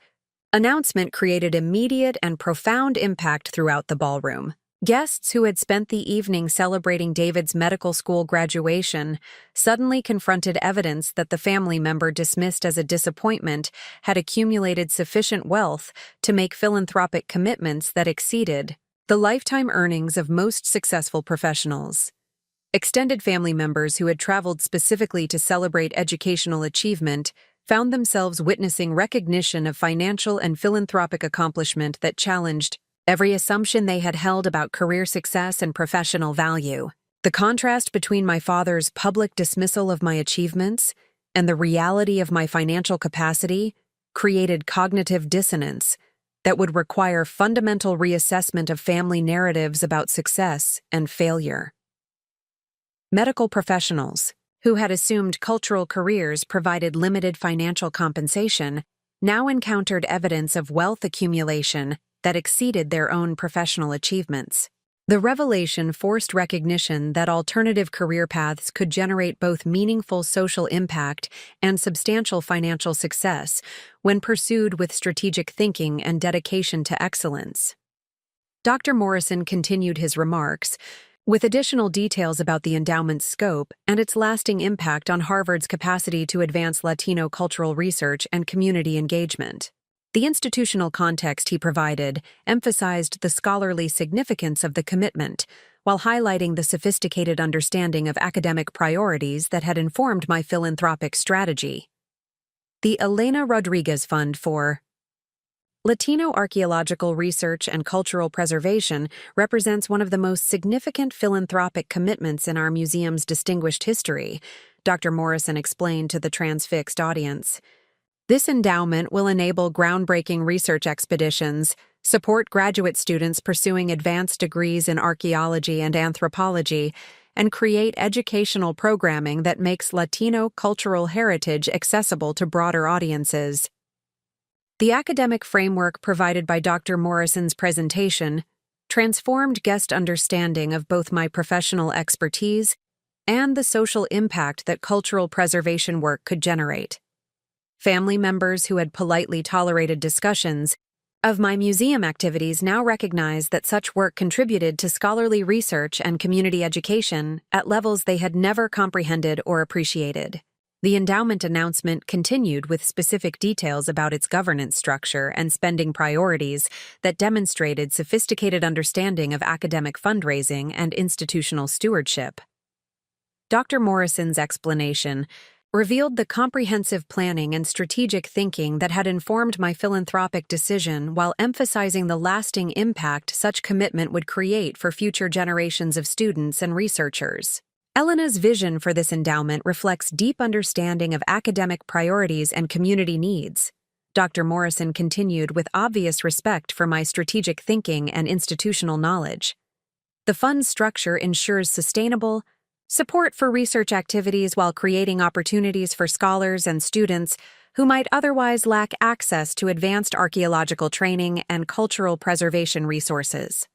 announcement created immediate and profound impact throughout the ballroom. Guests who had spent the evening celebrating David's medical school graduation suddenly confronted evidence that the family member dismissed as a disappointment had accumulated sufficient wealth to make philanthropic commitments that exceeded the lifetime earnings of most successful professionals. Extended family members who had traveled specifically to celebrate educational achievement found themselves witnessing recognition of financial and philanthropic accomplishment that challenged every assumption they had held about career success and professional value. The contrast between my father's public dismissal of my achievements and the reality of my financial capacity created cognitive dissonance that would require fundamental reassessment of family narratives about success and failure. Medical professionals, who had assumed cultural careers provided limited financial compensation, now encountered evidence of wealth accumulation that exceeded their own professional achievements. The revelation forced recognition that alternative career paths could generate both meaningful social impact and substantial financial success when pursued with strategic thinking and dedication to excellence. Dr. Morrison continued his remarks, with additional details about the endowment's scope and its lasting impact on Harvard's capacity to advance Latino cultural research and community engagement. The institutional context he provided emphasized the scholarly significance of the commitment, while highlighting the sophisticated understanding of academic priorities that had informed my philanthropic strategy. The Elena Rodriguez Fund for Latino Archaeological Research and Cultural Preservation represents one of the most significant philanthropic commitments in our museum's distinguished history, Dr. Morrison explained to the transfixed audience. This endowment will enable groundbreaking research expeditions, support graduate students pursuing advanced degrees in archaeology and anthropology, and create educational programming that makes Latino cultural heritage accessible to broader audiences. The academic framework provided by Dr. Morrison's presentation transformed guest understanding of both my professional expertise and the social impact that cultural preservation work could generate. Family members who had politely tolerated discussions of my museum activities now recognize that such work contributed to scholarly research and community education at levels they had never comprehended or appreciated. The endowment announcement continued with specific details about its governance structure and spending priorities that demonstrated sophisticated understanding of academic fundraising and institutional stewardship. Dr. Morrison's explanation revealed the comprehensive planning and strategic thinking that had informed my philanthropic decision while emphasizing the lasting impact such commitment would create for future generations of students and researchers. Elena's vision for this endowment reflects deep understanding of academic priorities and community needs. Dr. Morrison continued with obvious respect for my strategic thinking and institutional knowledge. The fund's structure ensures sustainable support for research activities while creating opportunities for scholars and students who might otherwise lack access to advanced archaeological training and cultural preservation resources.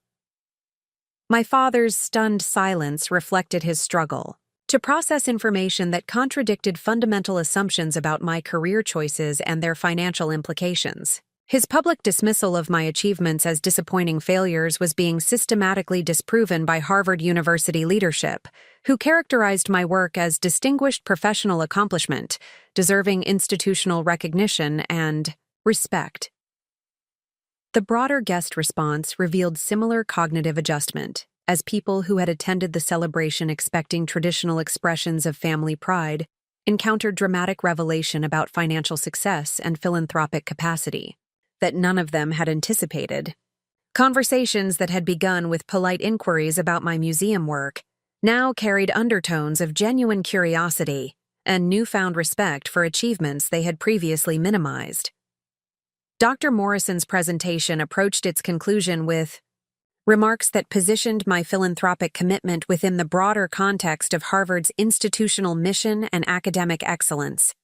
My father's stunned silence reflected his struggle to process information that contradicted fundamental assumptions about my career choices and their financial implications. His public dismissal of my achievements as disappointing failures was being systematically disproven by Harvard University leadership, who characterized my work as distinguished professional accomplishment, deserving institutional recognition and respect. The broader guest response revealed similar cognitive adjustment, as people who had attended the celebration expecting traditional expressions of family pride encountered dramatic revelation about financial success and philanthropic capacity that none of them had anticipated. Conversations that had begun with polite inquiries about my museum work now carried undertones of genuine curiosity and newfound respect for achievements they had previously minimized. Dr. Morrison's presentation approached its conclusion with remarks that positioned my philanthropic commitment within the broader context of Harvard's institutional mission and academic excellence.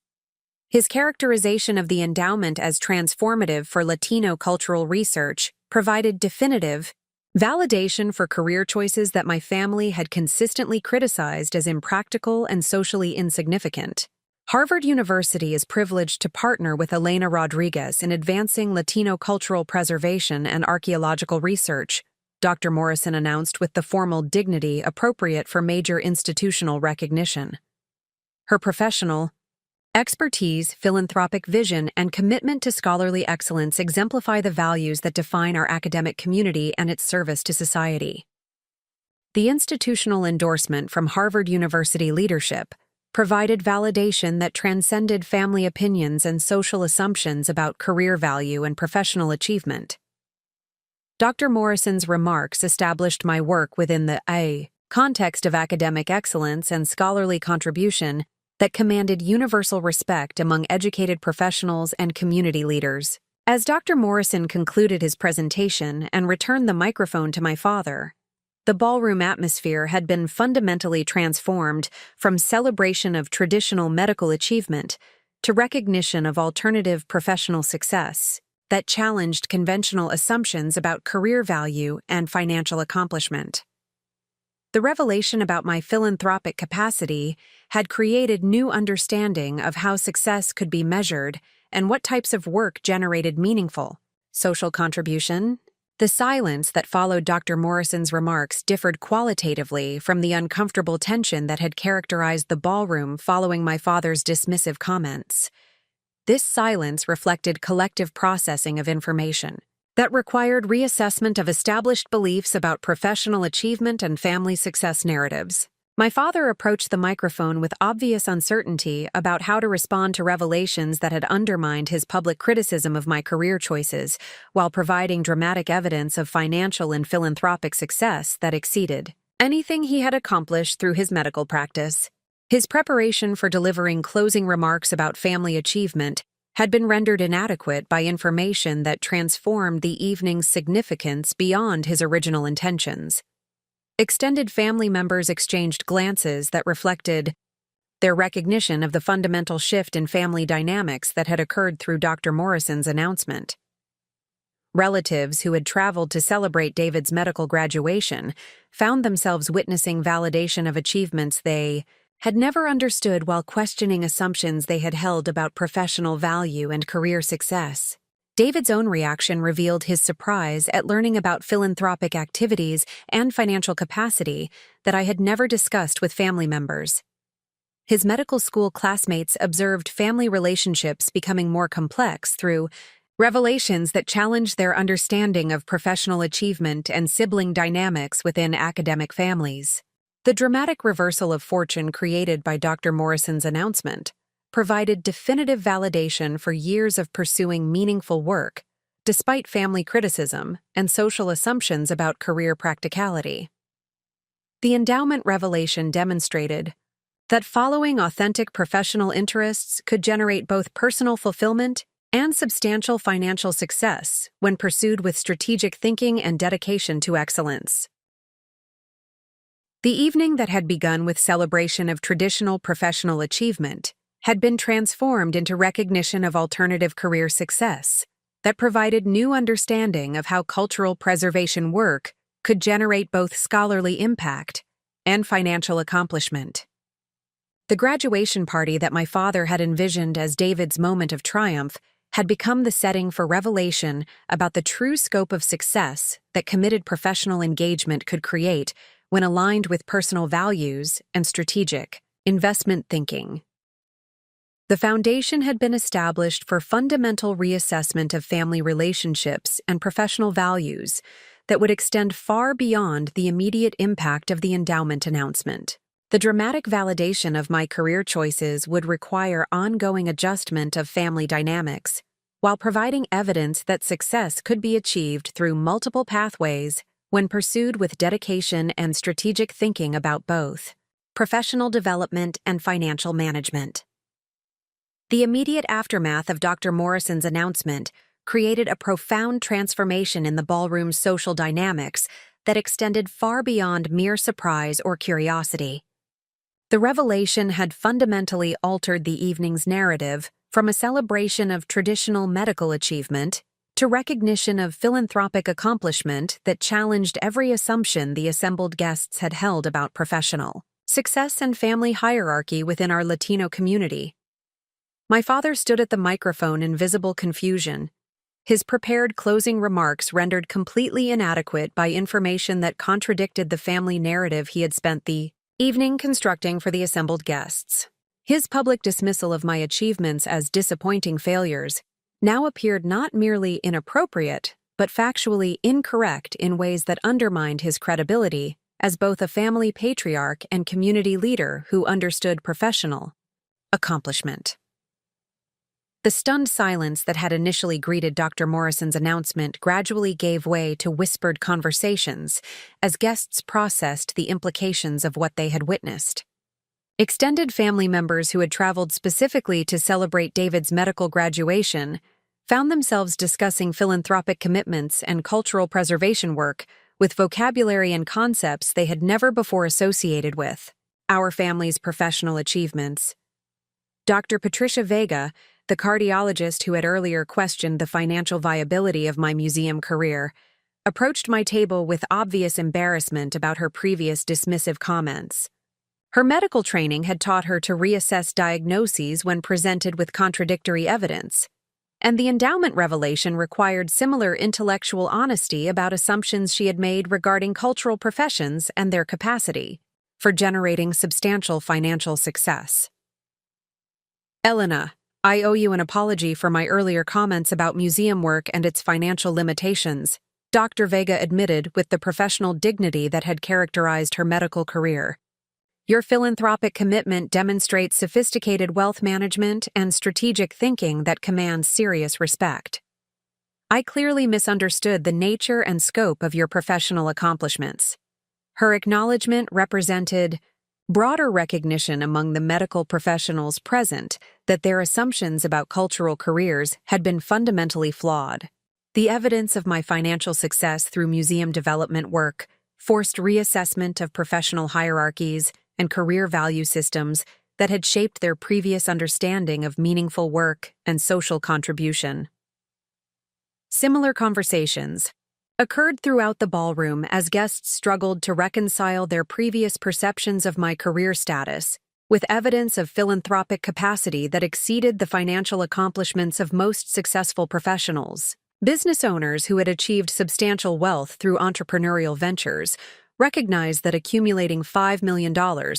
His characterization of the endowment as transformative for Latino cultural research provided definitive validation for career choices that my family had consistently criticized as impractical and socially insignificant. Harvard University is privileged to partner with Elena Rodriguez in advancing Latino cultural preservation and archaeological research, Dr. Morrison announced with the formal dignity appropriate for major institutional recognition. Her professional expertise, philanthropic vision, and commitment to scholarly excellence exemplify the values that define our academic community and its service to society. The institutional endorsement from Harvard University leadership provided validation that transcended family opinions and social assumptions about career value and professional achievement. Dr. Morrison's remarks established my work within the context of academic excellence and scholarly contribution that commanded universal respect among educated professionals and community leaders. As Dr. Morrison concluded his presentation and returned the microphone to my father, the ballroom atmosphere had been fundamentally transformed from celebration of traditional medical achievement to recognition of alternative professional success that challenged conventional assumptions about career value and financial accomplishment. The revelation about my philanthropic capacity had created new understanding of how success could be measured and what types of work generated meaningful social contribution. The silence that followed Dr. Morrison's remarks differed qualitatively from the uncomfortable tension that had characterized the ballroom following my father's dismissive comments. This silence reflected collective processing of information that required reassessment of established beliefs about professional achievement and family success narratives. My father approached the microphone with obvious uncertainty about how to respond to revelations that had undermined his public criticism of my career choices, while providing dramatic evidence of financial and philanthropic success that exceeded anything he had accomplished through his medical practice. His preparation for delivering closing remarks about family achievement had been rendered inadequate by information that transformed the evening's significance beyond his original intentions. Extended family members exchanged glances that reflected their recognition of the fundamental shift in family dynamics that had occurred through Dr. Morrison's announcement. Relatives who had traveled to celebrate David's medical graduation found themselves witnessing validation of achievements they had never understood while questioning assumptions they had held about professional value and career success. David's own reaction revealed his surprise at learning about philanthropic activities and financial capacity that I had never discussed with family members. His medical school classmates observed family relationships becoming more complex through revelations that challenged their understanding of professional achievement and sibling dynamics within academic families. The dramatic reversal of fortune created by Dr. Morrison's announcement provided definitive validation for years of pursuing meaningful work, despite family criticism and social assumptions about career practicality. The endowment revelation demonstrated that following authentic professional interests could generate both personal fulfillment and substantial financial success when pursued with strategic thinking and dedication to excellence. The evening that had begun with celebration of traditional professional achievement had been transformed into recognition of alternative career success that provided new understanding of how cultural preservation work could generate both scholarly impact and financial accomplishment. The graduation party that my father had envisioned as David's moment of triumph had become the setting for revelation about the true scope of success that committed professional engagement could create when aligned with personal values and strategic investment thinking. The foundation had been established for fundamental reassessment of family relationships and professional values that would extend far beyond the immediate impact of the endowment announcement. The dramatic validation of my career choices would require ongoing adjustment of family dynamics, while providing evidence that success could be achieved through multiple pathways when pursued with dedication and strategic thinking about both professional development and financial management. The immediate aftermath of Dr. Morrison's announcement created a profound transformation in the ballroom's social dynamics that extended far beyond mere surprise or curiosity. The revelation had fundamentally altered the evening's narrative from a celebration of traditional medical achievement to recognition of philanthropic accomplishment that challenged every assumption the assembled guests had held about professional success and family hierarchy within our Latino community. My father stood at the microphone in visible confusion, His prepared closing remarks rendered completely inadequate by information that contradicted the family narrative he had spent the evening constructing for the assembled guests. His public dismissal of my achievements as disappointing failures now appeared not merely inappropriate, but factually incorrect in ways that undermined his credibility as both a family patriarch and community leader who understood professional accomplishment. The stunned silence that had initially greeted Dr. Morrison's announcement gradually gave way to whispered conversations as guests processed the implications of what they had witnessed. Extended family members who had traveled specifically to celebrate David's medical graduation found themselves discussing philanthropic commitments and cultural preservation work with vocabulary and concepts they had never before associated with our family's professional achievements. Dr. Patricia Vega, the cardiologist who had earlier questioned the financial viability of my museum career, approached my table with obvious embarrassment about her previous dismissive comments. Her medical training had taught her to reassess diagnoses when presented with contradictory evidence, and the endowment revelation required similar intellectual honesty about assumptions she had made regarding cultural professions and their capacity for generating substantial financial success. Elena, I owe you an apology for my earlier comments about museum work and its financial limitations, Dr. Vega admitted with the professional dignity that had characterized her medical career. Your philanthropic commitment demonstrates sophisticated wealth management and strategic thinking that commands serious respect. I clearly misunderstood the nature and scope of your professional accomplishments. Her acknowledgement represented broader recognition among the medical professionals present that their assumptions about cultural careers had been fundamentally flawed. The evidence of my financial success through museum development work, forced reassessment of professional hierarchies, and career value systems that had shaped their previous understanding of meaningful work and social contribution. Similar conversations occurred throughout the ballroom as guests struggled to reconcile their previous perceptions of my career status with evidence of philanthropic capacity that exceeded the financial accomplishments of most successful professionals. Business owners who had achieved substantial wealth through entrepreneurial ventures recognized that accumulating $5 million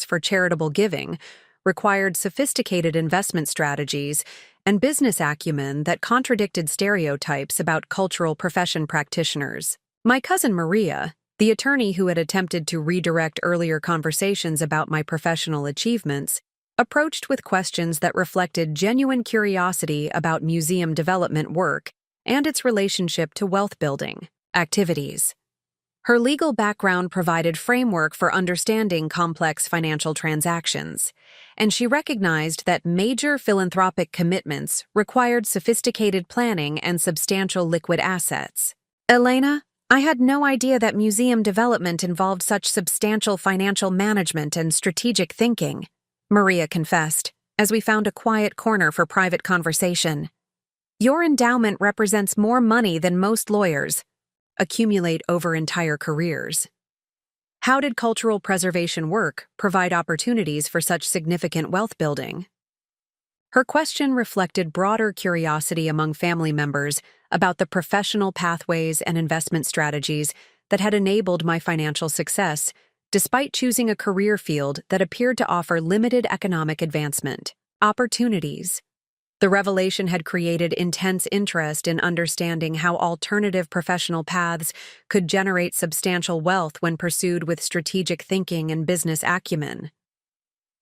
for charitable giving required sophisticated investment strategies and business acumen that contradicted stereotypes about cultural profession practitioners. My cousin Maria, the attorney who had attempted to redirect earlier conversations about my professional achievements, approached with questions that reflected genuine curiosity about museum development work and its relationship to wealth-building activities. Her legal background provided framework for understanding complex financial transactions, and she recognized that major philanthropic commitments required sophisticated planning and substantial liquid assets. Elena, I had no idea that museum development involved such substantial financial management and strategic thinking, Maria confessed, as we found a quiet corner for private conversation. Your endowment represents more money than most lawyers accumulate over entire careers. How did cultural preservation work provide opportunities for such significant wealth building? Her question reflected broader curiosity among family members about the professional pathways and investment strategies that had enabled my financial success, despite choosing a career field that appeared to offer limited economic advancement opportunities. The revelation had created intense interest in understanding how alternative professional paths could generate substantial wealth when pursued with strategic thinking and business acumen.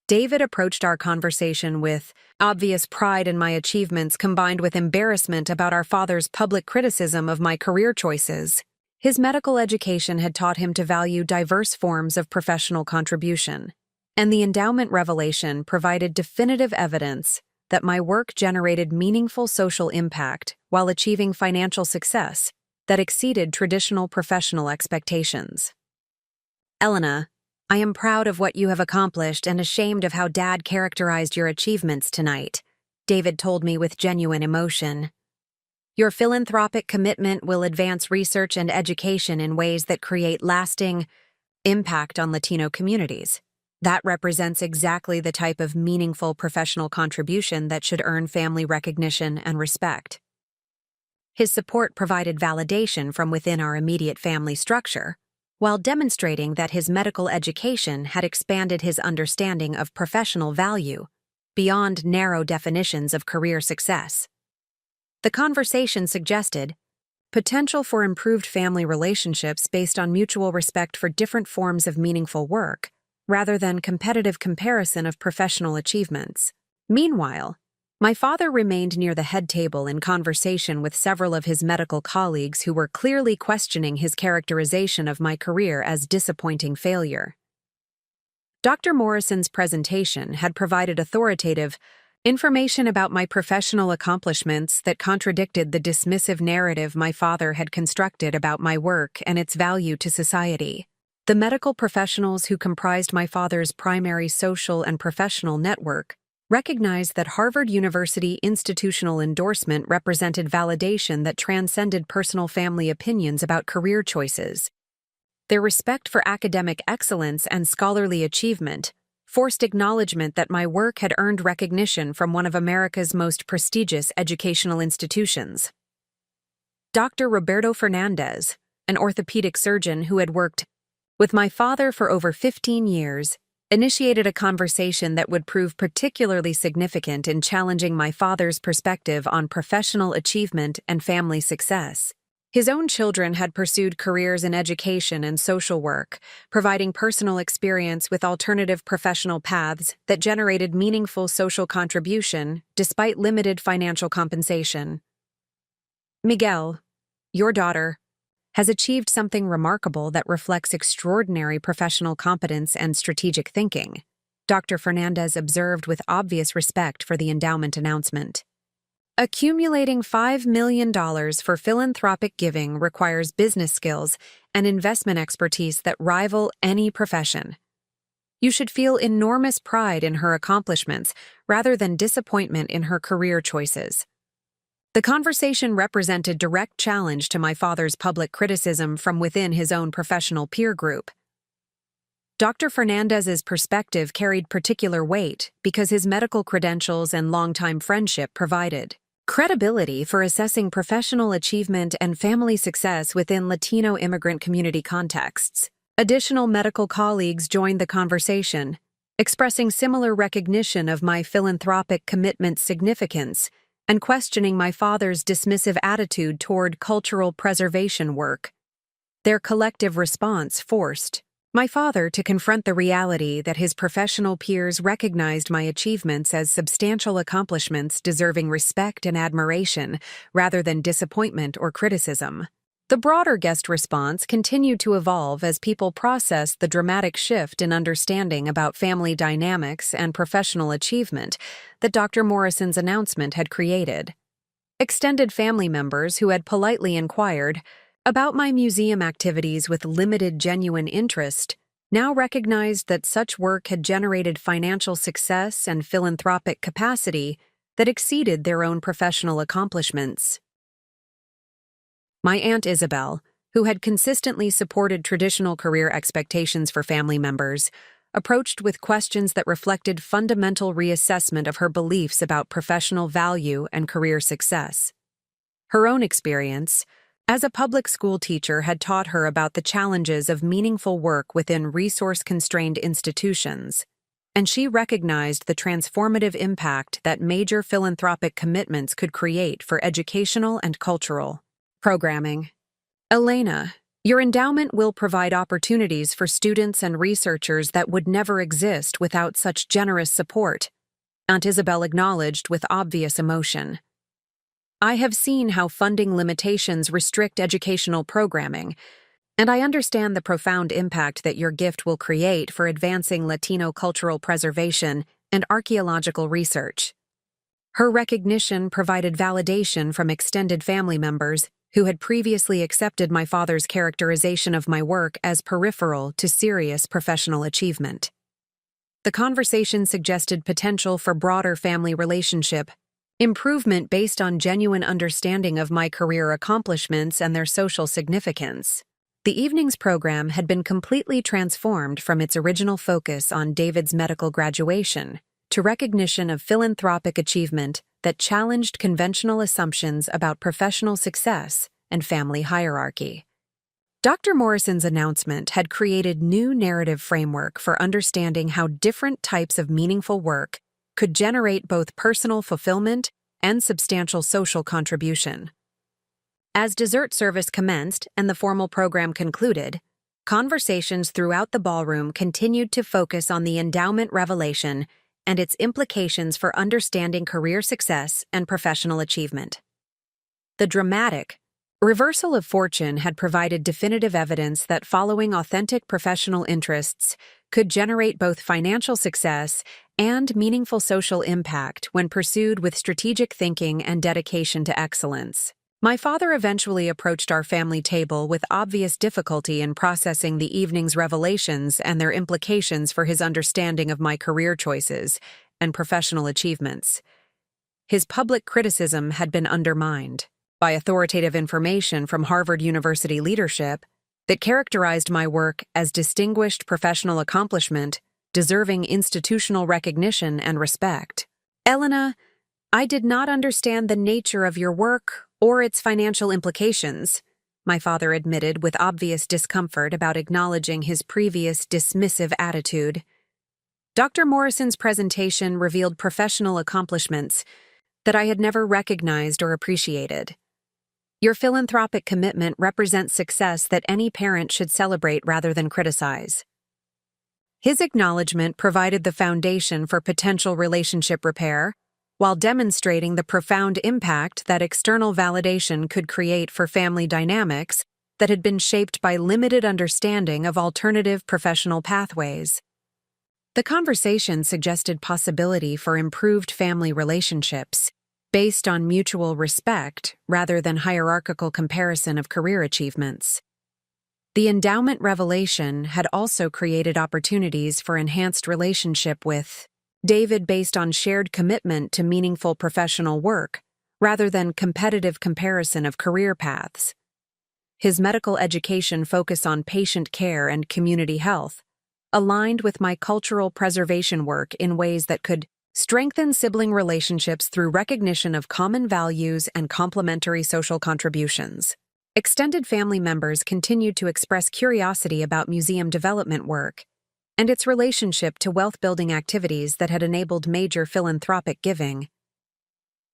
David approached our conversation with obvious pride in my achievements combined with embarrassment about our father's public criticism of my career choices. His medical education had taught him to value diverse forms of professional contribution, and the endowment revelation provided definitive evidence that my work generated meaningful social impact while achieving financial success that exceeded traditional professional expectations. Elena, I am proud of what you have accomplished and ashamed of how Dad characterized your achievements tonight, David told me with genuine emotion. Your philanthropic commitment will advance research and education in ways that create lasting impact on Latino communities. That represents exactly the type of meaningful professional contribution that should earn family recognition and respect. His support provided validation from within our immediate family structure, while demonstrating that his medical education had expanded his understanding of professional value beyond narrow definitions of career success. The conversation suggested potential for improved family relationships based on mutual respect for different forms of meaningful work, rather than competitive comparison of professional achievements. Meanwhile, my father remained near the head table in conversation with several of his medical colleagues who were clearly questioning his characterization of my career as disappointing failure. Dr. Morrison's presentation had provided authoritative information about my professional accomplishments that contradicted the dismissive narrative my father had constructed about my work and its value to society. The medical professionals who comprised my father's primary social and professional network recognized that Harvard University institutional endorsement represented validation that transcended personal family opinions about career choices. Their respect for academic excellence and scholarly achievement forced acknowledgement that my work had earned recognition from one of America's most prestigious educational institutions. Dr. Roberto Fernandez, an orthopedic surgeon who had worked with my father for over 15 years, initiated a conversation that would prove particularly significant in challenging my father's perspective on professional achievement and family success. His own children had pursued careers in education and social work, providing personal experience with alternative professional paths that generated meaningful social contribution despite limited financial compensation. Miguel, your daughter, has achieved something remarkable that reflects extraordinary professional competence and strategic thinking, Dr. Fernandez observed with obvious respect for the endowment announcement. Accumulating $5 million for philanthropic giving requires business skills and investment expertise that rival any profession. You should feel enormous pride in her accomplishments rather than disappointment in her career choices. The conversation represented direct challenge to my father's public criticism from within his own professional peer group. Dr. Fernandez's perspective carried particular weight because his medical credentials and longtime friendship provided credibility for assessing professional achievement and family success within Latino immigrant community contexts. Additional medical colleagues joined the conversation, expressing similar recognition of my philanthropic commitment's significance and questioning my father's dismissive attitude toward cultural preservation work. Their collective response forced my father to confront the reality that his professional peers recognized my achievements as substantial accomplishments deserving respect and admiration rather than disappointment or criticism. The broader guest response continued to evolve as people processed the dramatic shift in understanding about family dynamics and professional achievement that Dr. Morrison's announcement had created. Extended family members who had politely inquired about my museum activities with limited genuine interest now recognized that such work had generated financial success and philanthropic capacity that exceeded their own professional accomplishments. My Aunt Isabel, who had consistently supported traditional career expectations for family members, approached with questions that reflected fundamental reassessment of her beliefs about professional value and career success. Her own experience as a public school teacher had taught her about the challenges of meaningful work within resource-constrained institutions, and she recognized the transformative impact that major philanthropic commitments could create for educational and cultural programming. Elena, your endowment will provide opportunities for students and researchers that would never exist without such generous support, Aunt Isabel acknowledged with obvious emotion. I have seen how funding limitations restrict educational programming, and I understand the profound impact that your gift will create for advancing Latino cultural preservation and archaeological research. Her recognition provided validation from extended family members who had previously accepted my father's characterization of my work as peripheral to serious professional achievement. The conversation suggested potential for broader family relationship improvement based on genuine understanding of my career accomplishments and their social significance. The evening's program had been completely transformed from its original focus on David's medical graduation to recognition of philanthropic achievement that challenged conventional assumptions about professional success and family hierarchy. Dr. Morrison's announcement had created new narrative framework for understanding how different types of meaningful work could generate both personal fulfillment and substantial social contribution. As dessert service commenced and the formal program concluded, conversations throughout the ballroom continued to focus on the endowment revelation and its implications for understanding career success and professional achievement. The dramatic reversal of fortune had provided definitive evidence that following authentic professional interests could generate both financial success and meaningful social impact when pursued with strategic thinking and dedication to excellence. My father eventually approached our family table with obvious difficulty in processing the evening's revelations and their implications for his understanding of my career choices and professional achievements. His public criticism had been undermined by authoritative information from Harvard University leadership that characterized my work as distinguished professional accomplishment, deserving institutional recognition and respect. "Elena, I did not understand the nature of your work or its financial implications," my father admitted with obvious discomfort about acknowledging his previous dismissive attitude. Dr. Morrison's presentation revealed professional accomplishments that I had never recognized or appreciated. Your philanthropic commitment represents success that any parent should celebrate rather than criticize. His acknowledgement provided the foundation for potential relationship repair, while demonstrating the profound impact that external validation could create for family dynamics that had been shaped by limited understanding of alternative professional pathways. The conversation suggested possibility for improved family relationships, based on mutual respect rather than hierarchical comparison of career achievements. The endowment revelation had also created opportunities for enhanced relationship with David based on shared commitment to meaningful professional work, rather than competitive comparison of career paths. His medical education focus on patient care and community health aligned with my cultural preservation work in ways that could strengthen sibling relationships through recognition of common values and complementary social contributions. Extended family members continued to express curiosity about museum development work and its relationship to wealth-building activities that had enabled major philanthropic giving.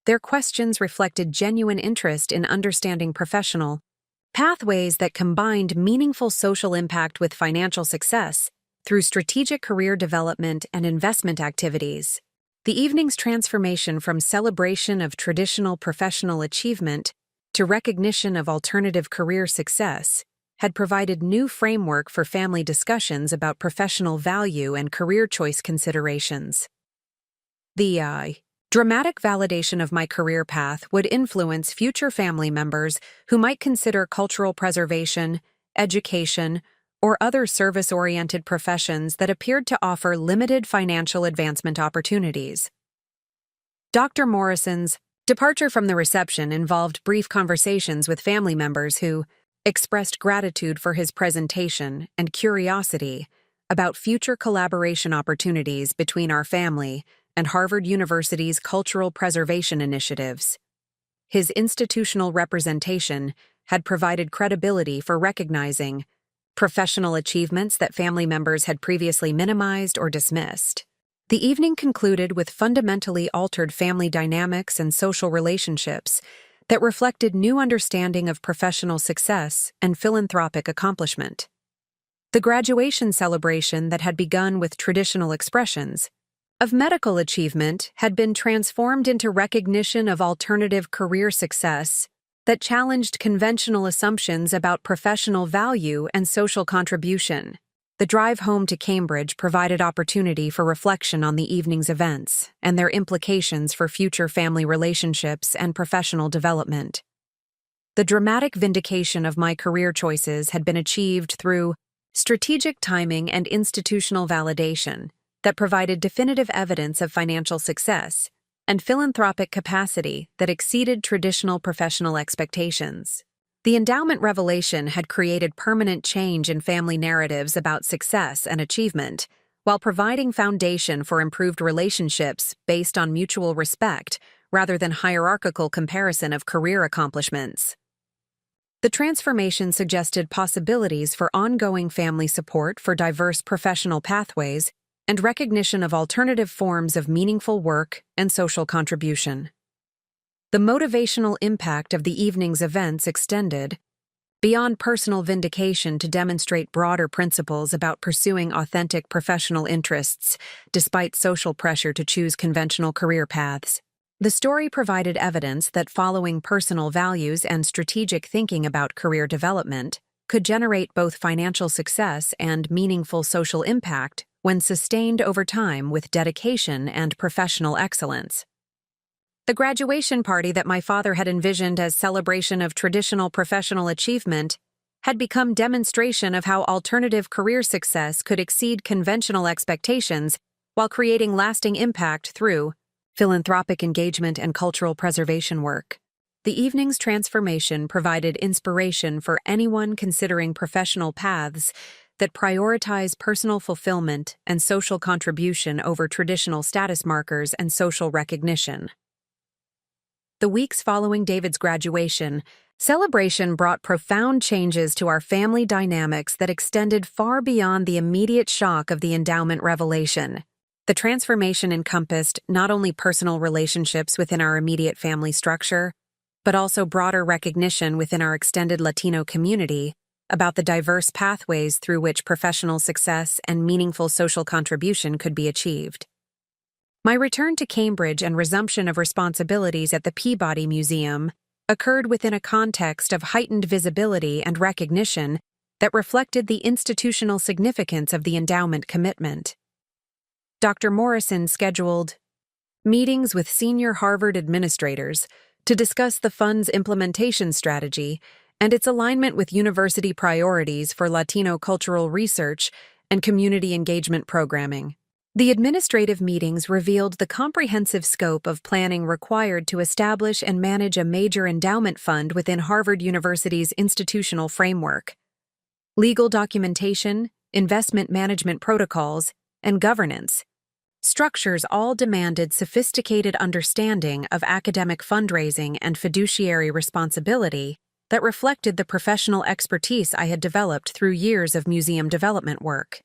Their questions reflected genuine interest in understanding professional pathways that combined meaningful social impact with financial success through strategic career development and investment activities. The evening's transformation from celebration of traditional professional achievement to recognition of alternative career success had provided new framework for family discussions about professional value and career choice considerations. The dramatic validation of my career path would influence future family members who might consider cultural preservation, education, or other service-oriented professions that appeared to offer limited financial advancement opportunities. Dr. Morrison's departure from the reception involved brief conversations with family members who expressed gratitude for his presentation and curiosity about future collaboration opportunities between our family and Harvard University's cultural preservation initiatives. His institutional representation had provided credibility for recognizing professional achievements that family members had previously minimized or dismissed. The evening concluded with fundamentally altered family dynamics and social relationships that reflected new understanding of professional success and philanthropic accomplishment. The graduation celebration that had begun with traditional expressions of medical achievement had been transformed into recognition of alternative career success that challenged conventional assumptions about professional value and social contribution. The drive home to Cambridge provided opportunity for reflection on the evening's events and their implications for future family relationships and professional development. The dramatic vindication of my career choices had been achieved through strategic timing and institutional validation that provided definitive evidence of financial success and philanthropic capacity that exceeded traditional professional expectations. The endowment revelation had created permanent change in family narratives about success and achievement, while providing foundation for improved relationships based on mutual respect rather than hierarchical comparison of career accomplishments. The transformation suggested possibilities for ongoing family support for diverse professional pathways and recognition of alternative forms of meaningful work and social contribution. The motivational impact of the evening's events extended beyond personal vindication to demonstrate broader principles about pursuing authentic professional interests despite social pressure to choose conventional career paths. The story provided evidence that following personal values and strategic thinking about career development could generate both financial success and meaningful social impact when sustained over time with dedication and professional excellence. The graduation party that my father had envisioned as celebration of traditional professional achievement had become demonstration of how alternative career success could exceed conventional expectations while creating lasting impact through philanthropic engagement and cultural preservation work. The evening's transformation provided inspiration for anyone considering professional paths that prioritize personal fulfillment and social contribution over traditional status markers and social recognition. The weeks following David's graduation, celebration brought profound changes to our family dynamics that extended far beyond the immediate shock of the endowment revelation. The transformation encompassed not only personal relationships within our immediate family structure, but also broader recognition within our extended Latino community about the diverse pathways through which professional success and meaningful social contribution could be achieved. My return to Cambridge and resumption of responsibilities at the Peabody Museum occurred within a context of heightened visibility and recognition that reflected the institutional significance of the endowment commitment. Dr. Morrison scheduled meetings with senior Harvard administrators to discuss the fund's implementation strategy and its alignment with university priorities for Latino cultural research and community engagement programming. The administrative meetings revealed the comprehensive scope of planning required to establish and manage a major endowment fund within Harvard University's institutional framework. Legal documentation, investment management protocols, and governance structures all demanded sophisticated understanding of academic fundraising and fiduciary responsibility that reflected the professional expertise I had developed through years of museum development work.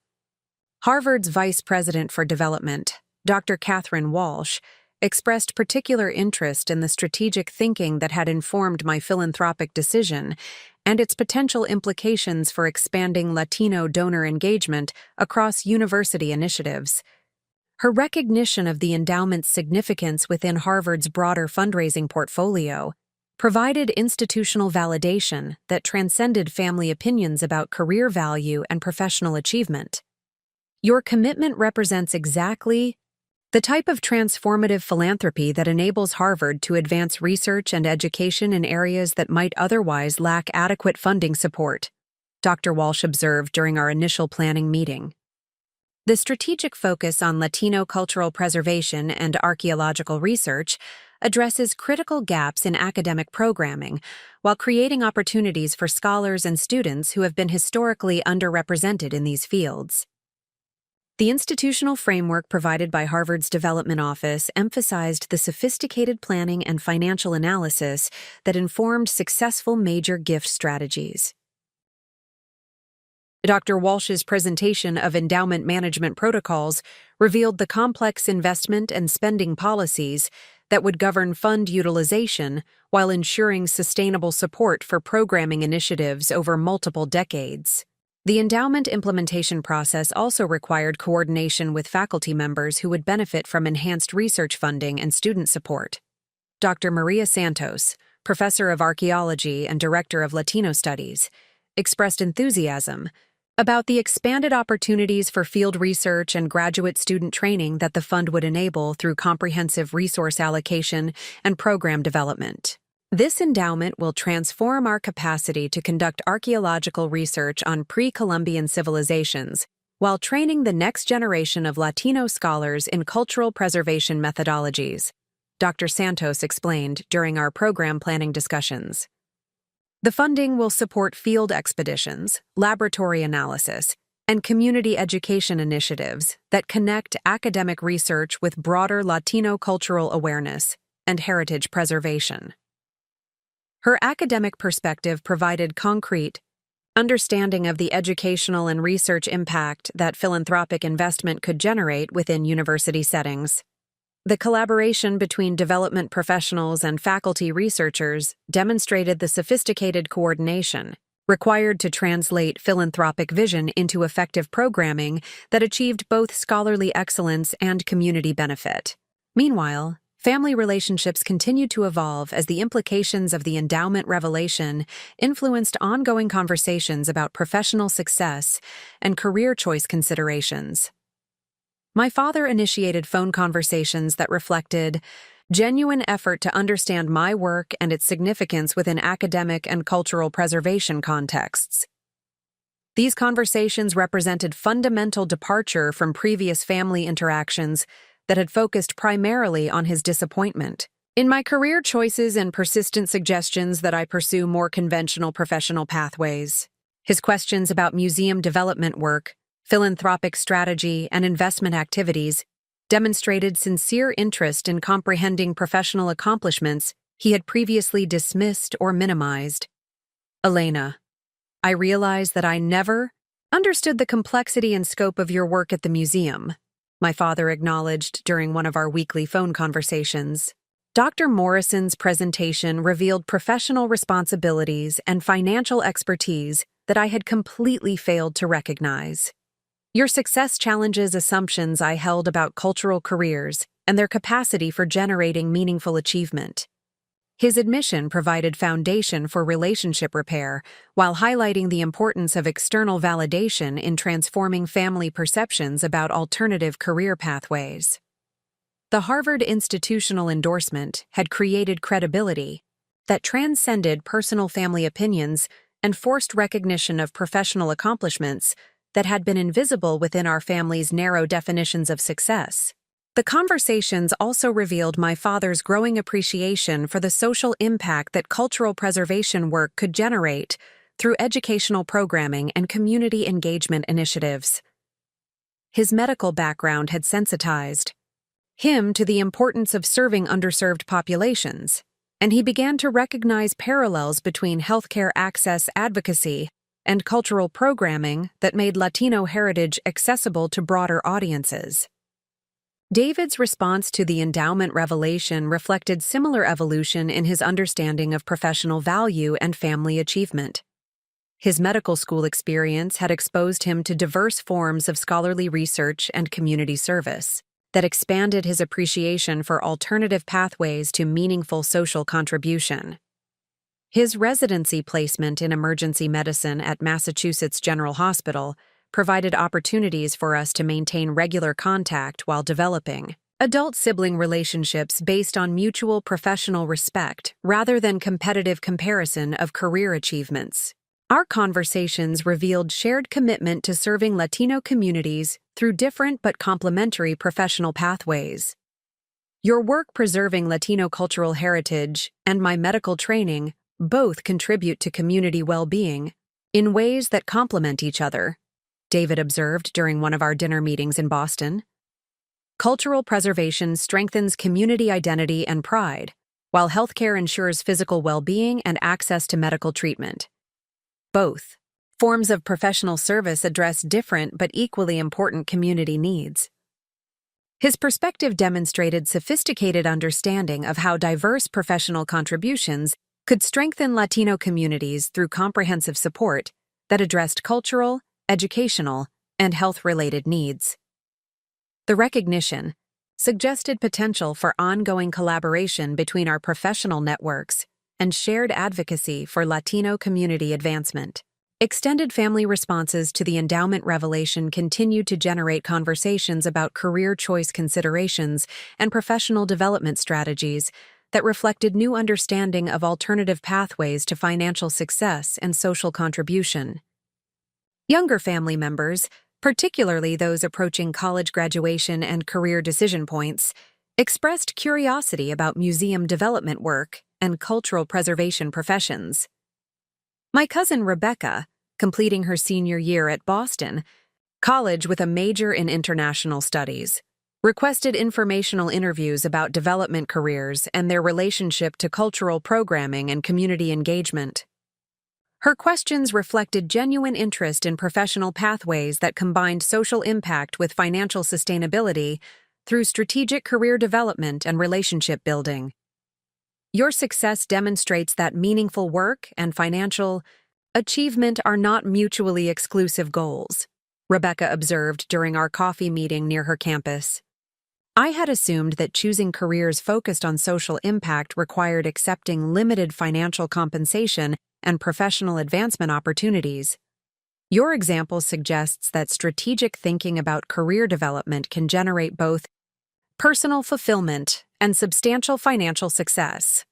Harvard's Vice President for Development, Dr. Catherine Walsh, expressed particular interest in the strategic thinking that had informed my philanthropic decision and its potential implications for expanding Latino donor engagement across university initiatives. Her recognition of the endowment's significance within Harvard's broader fundraising portfolio provided institutional validation that transcended family opinions about career value and professional achievement. Your commitment represents exactly the type of transformative philanthropy that enables Harvard to advance research and education in areas that might otherwise lack adequate funding support, Dr. Walsh observed during our initial planning meeting. The strategic focus on Latino cultural preservation and archaeological research addresses critical gaps in academic programming while creating opportunities for scholars and students who have been historically underrepresented in these fields. The institutional framework provided by Harvard's Development Office emphasized the sophisticated planning and financial analysis that informed successful major gift strategies. Dr. Walsh's presentation of endowment management protocols revealed the complex investment and spending policies that would govern fund utilization while ensuring sustainable support for programming initiatives over multiple decades. The endowment implementation process also required coordination with faculty members who would benefit from enhanced research funding and student support. Dr. Maria Santos, professor of archaeology and director of Latino Studies, expressed enthusiasm about the expanded opportunities for field research and graduate student training that the fund would enable through comprehensive resource allocation and program development. This endowment will transform our capacity to conduct archaeological research on pre-Columbian civilizations while training the next generation of Latino scholars in cultural preservation methodologies, Dr. Santos explained during our program planning discussions. The funding will support field expeditions, laboratory analysis, and community education initiatives that connect academic research with broader Latino cultural awareness and heritage preservation. Her academic perspective provided concrete understanding of the educational and research impact that philanthropic investment could generate within university settings. The collaboration between development professionals and faculty researchers demonstrated the sophisticated coordination required to translate philanthropic vision into effective programming that achieved both scholarly excellence and community benefit. Meanwhile, family relationships continued to evolve as the implications of the endowment revelation influenced ongoing conversations about professional success and career choice considerations. My father initiated phone conversations that reflected genuine effort to understand my work and its significance within academic and cultural preservation contexts. These conversations represented fundamental departure from previous family interactions that had focused primarily on his disappointment in my career choices and persistent suggestions that I pursue more conventional professional pathways. His questions about museum development work, philanthropic strategy, and investment activities demonstrated sincere interest in comprehending professional accomplishments he had previously dismissed or minimized. Elena, I realize that I never understood the complexity and scope of your work at the museum, my father acknowledged during one of our weekly phone conversations. Dr. Morrison's presentation revealed professional responsibilities and financial expertise that I had completely failed to recognize. Your success challenges assumptions I held about cultural careers and their capacity for generating meaningful achievement. His admission provided foundation for relationship repair while highlighting the importance of external validation in transforming family perceptions about alternative career pathways. The Harvard institutional endorsement had created credibility that transcended personal family opinions and forced recognition of professional accomplishments that had been invisible within our family's narrow definitions of success. The conversations also revealed my father's growing appreciation for the social impact that cultural preservation work could generate through educational programming and community engagement initiatives. His medical background had sensitized him to the importance of serving underserved populations, and he began to recognize parallels between healthcare access advocacy and cultural programming that made Latino heritage accessible to broader audiences. David's response to the endowment revelation reflected similar evolution in his understanding of professional value and family achievement. His medical school experience had exposed him to diverse forms of scholarly research and community service that expanded his appreciation for alternative pathways to meaningful social contribution. His residency placement in emergency medicine at Massachusetts General Hospital provided opportunities for us to maintain regular contact while developing adult sibling relationships based on mutual professional respect rather than competitive comparison of career achievements. Our conversations revealed shared commitment to serving Latino communities through different but complementary professional pathways. Your work preserving Latino cultural heritage and my medical training both contribute to community well-being in ways that complement each other, David observed during one of our dinner meetings in Boston. Cultural preservation strengthens community identity and pride, while healthcare ensures physical well-being and access to medical treatment. Both forms of professional service address different but equally important community needs. His perspective demonstrated sophisticated understanding of how diverse professional contributions could strengthen Latino communities through comprehensive support that addressed cultural, educational, and health-related needs. The recognition suggested potential for ongoing collaboration between our professional networks and shared advocacy for Latino community advancement. Extended family responses to the endowment revelation continued to generate conversations about career choice considerations and professional development strategies that reflected new understanding of alternative pathways to financial success and social contribution. Younger family members, particularly those approaching college graduation and career decision points, expressed curiosity about museum development work and cultural preservation professions. My cousin Rebecca, completing her senior year at Boston College with a major in international studies, requested informational interviews about development careers and their relationship to cultural programming and community engagement. Her questions reflected genuine interest in professional pathways that combined social impact with financial sustainability through strategic career development and relationship building. Your success demonstrates that meaningful work and financial achievement are not mutually exclusive goals, Rebecca observed during our coffee meeting near her campus. I had assumed that choosing careers focused on social impact required accepting limited financial compensation and professional advancement opportunities. Your example suggests that strategic thinking about career development can generate both personal fulfillment and substantial financial success.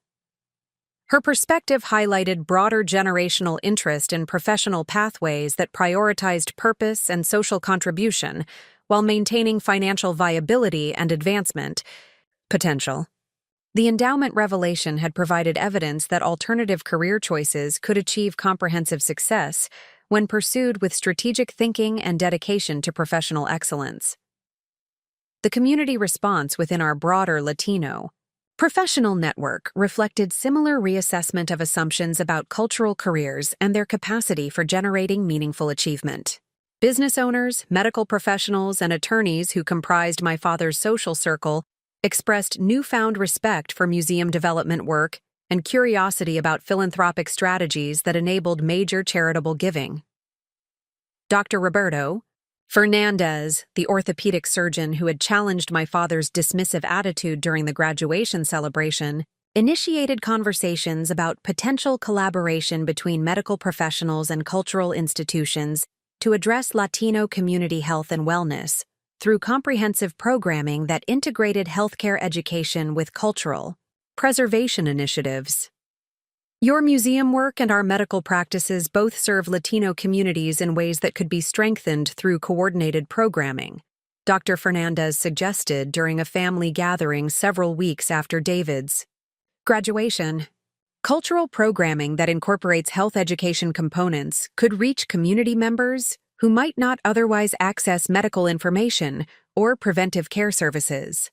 Her perspective highlighted broader generational interest in professional pathways that prioritized purpose and social contribution while maintaining financial viability and advancement potential. The endowment revelation had provided evidence that alternative career choices could achieve comprehensive success when pursued with strategic thinking and dedication to professional excellence. The community response within our broader Latino professional network reflected similar reassessment of assumptions about cultural careers and their capacity for generating meaningful achievement. Business owners, medical professionals, and attorneys who comprised my father's social circle expressed newfound respect for museum development work and curiosity about philanthropic strategies that enabled major charitable giving. Dr. Roberto Fernandez, the orthopedic surgeon who had challenged my father's dismissive attitude during the graduation celebration, initiated conversations about potential collaboration between medical professionals and cultural institutions to address Latino community health and wellness through comprehensive programming that integrated healthcare education with cultural preservation initiatives. Your museum work and our medical practices both serve Latino communities in ways that could be strengthened through coordinated programming, Dr. Fernandez suggested during a family gathering several weeks after David's graduation. Cultural programming that incorporates health education components could reach community members who might not otherwise access medical information or preventive care services.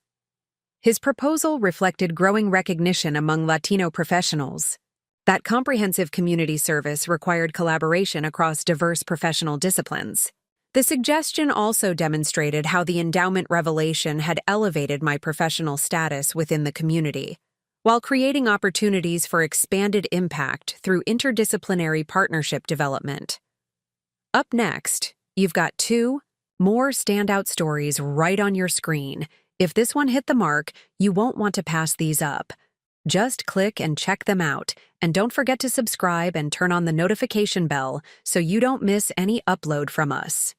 His proposal reflected growing recognition among Latino professionals that comprehensive community service required collaboration across diverse professional disciplines. The suggestion also demonstrated how the endowment revelation had elevated my professional status within the community, while creating opportunities for expanded impact through interdisciplinary partnership development. Up next, you've got 2 more standout stories right on your screen. If this one hit the mark, you won't want to pass these up. Just click and check them out, and don't forget to subscribe and turn on the notification bell so you don't miss any upload from us.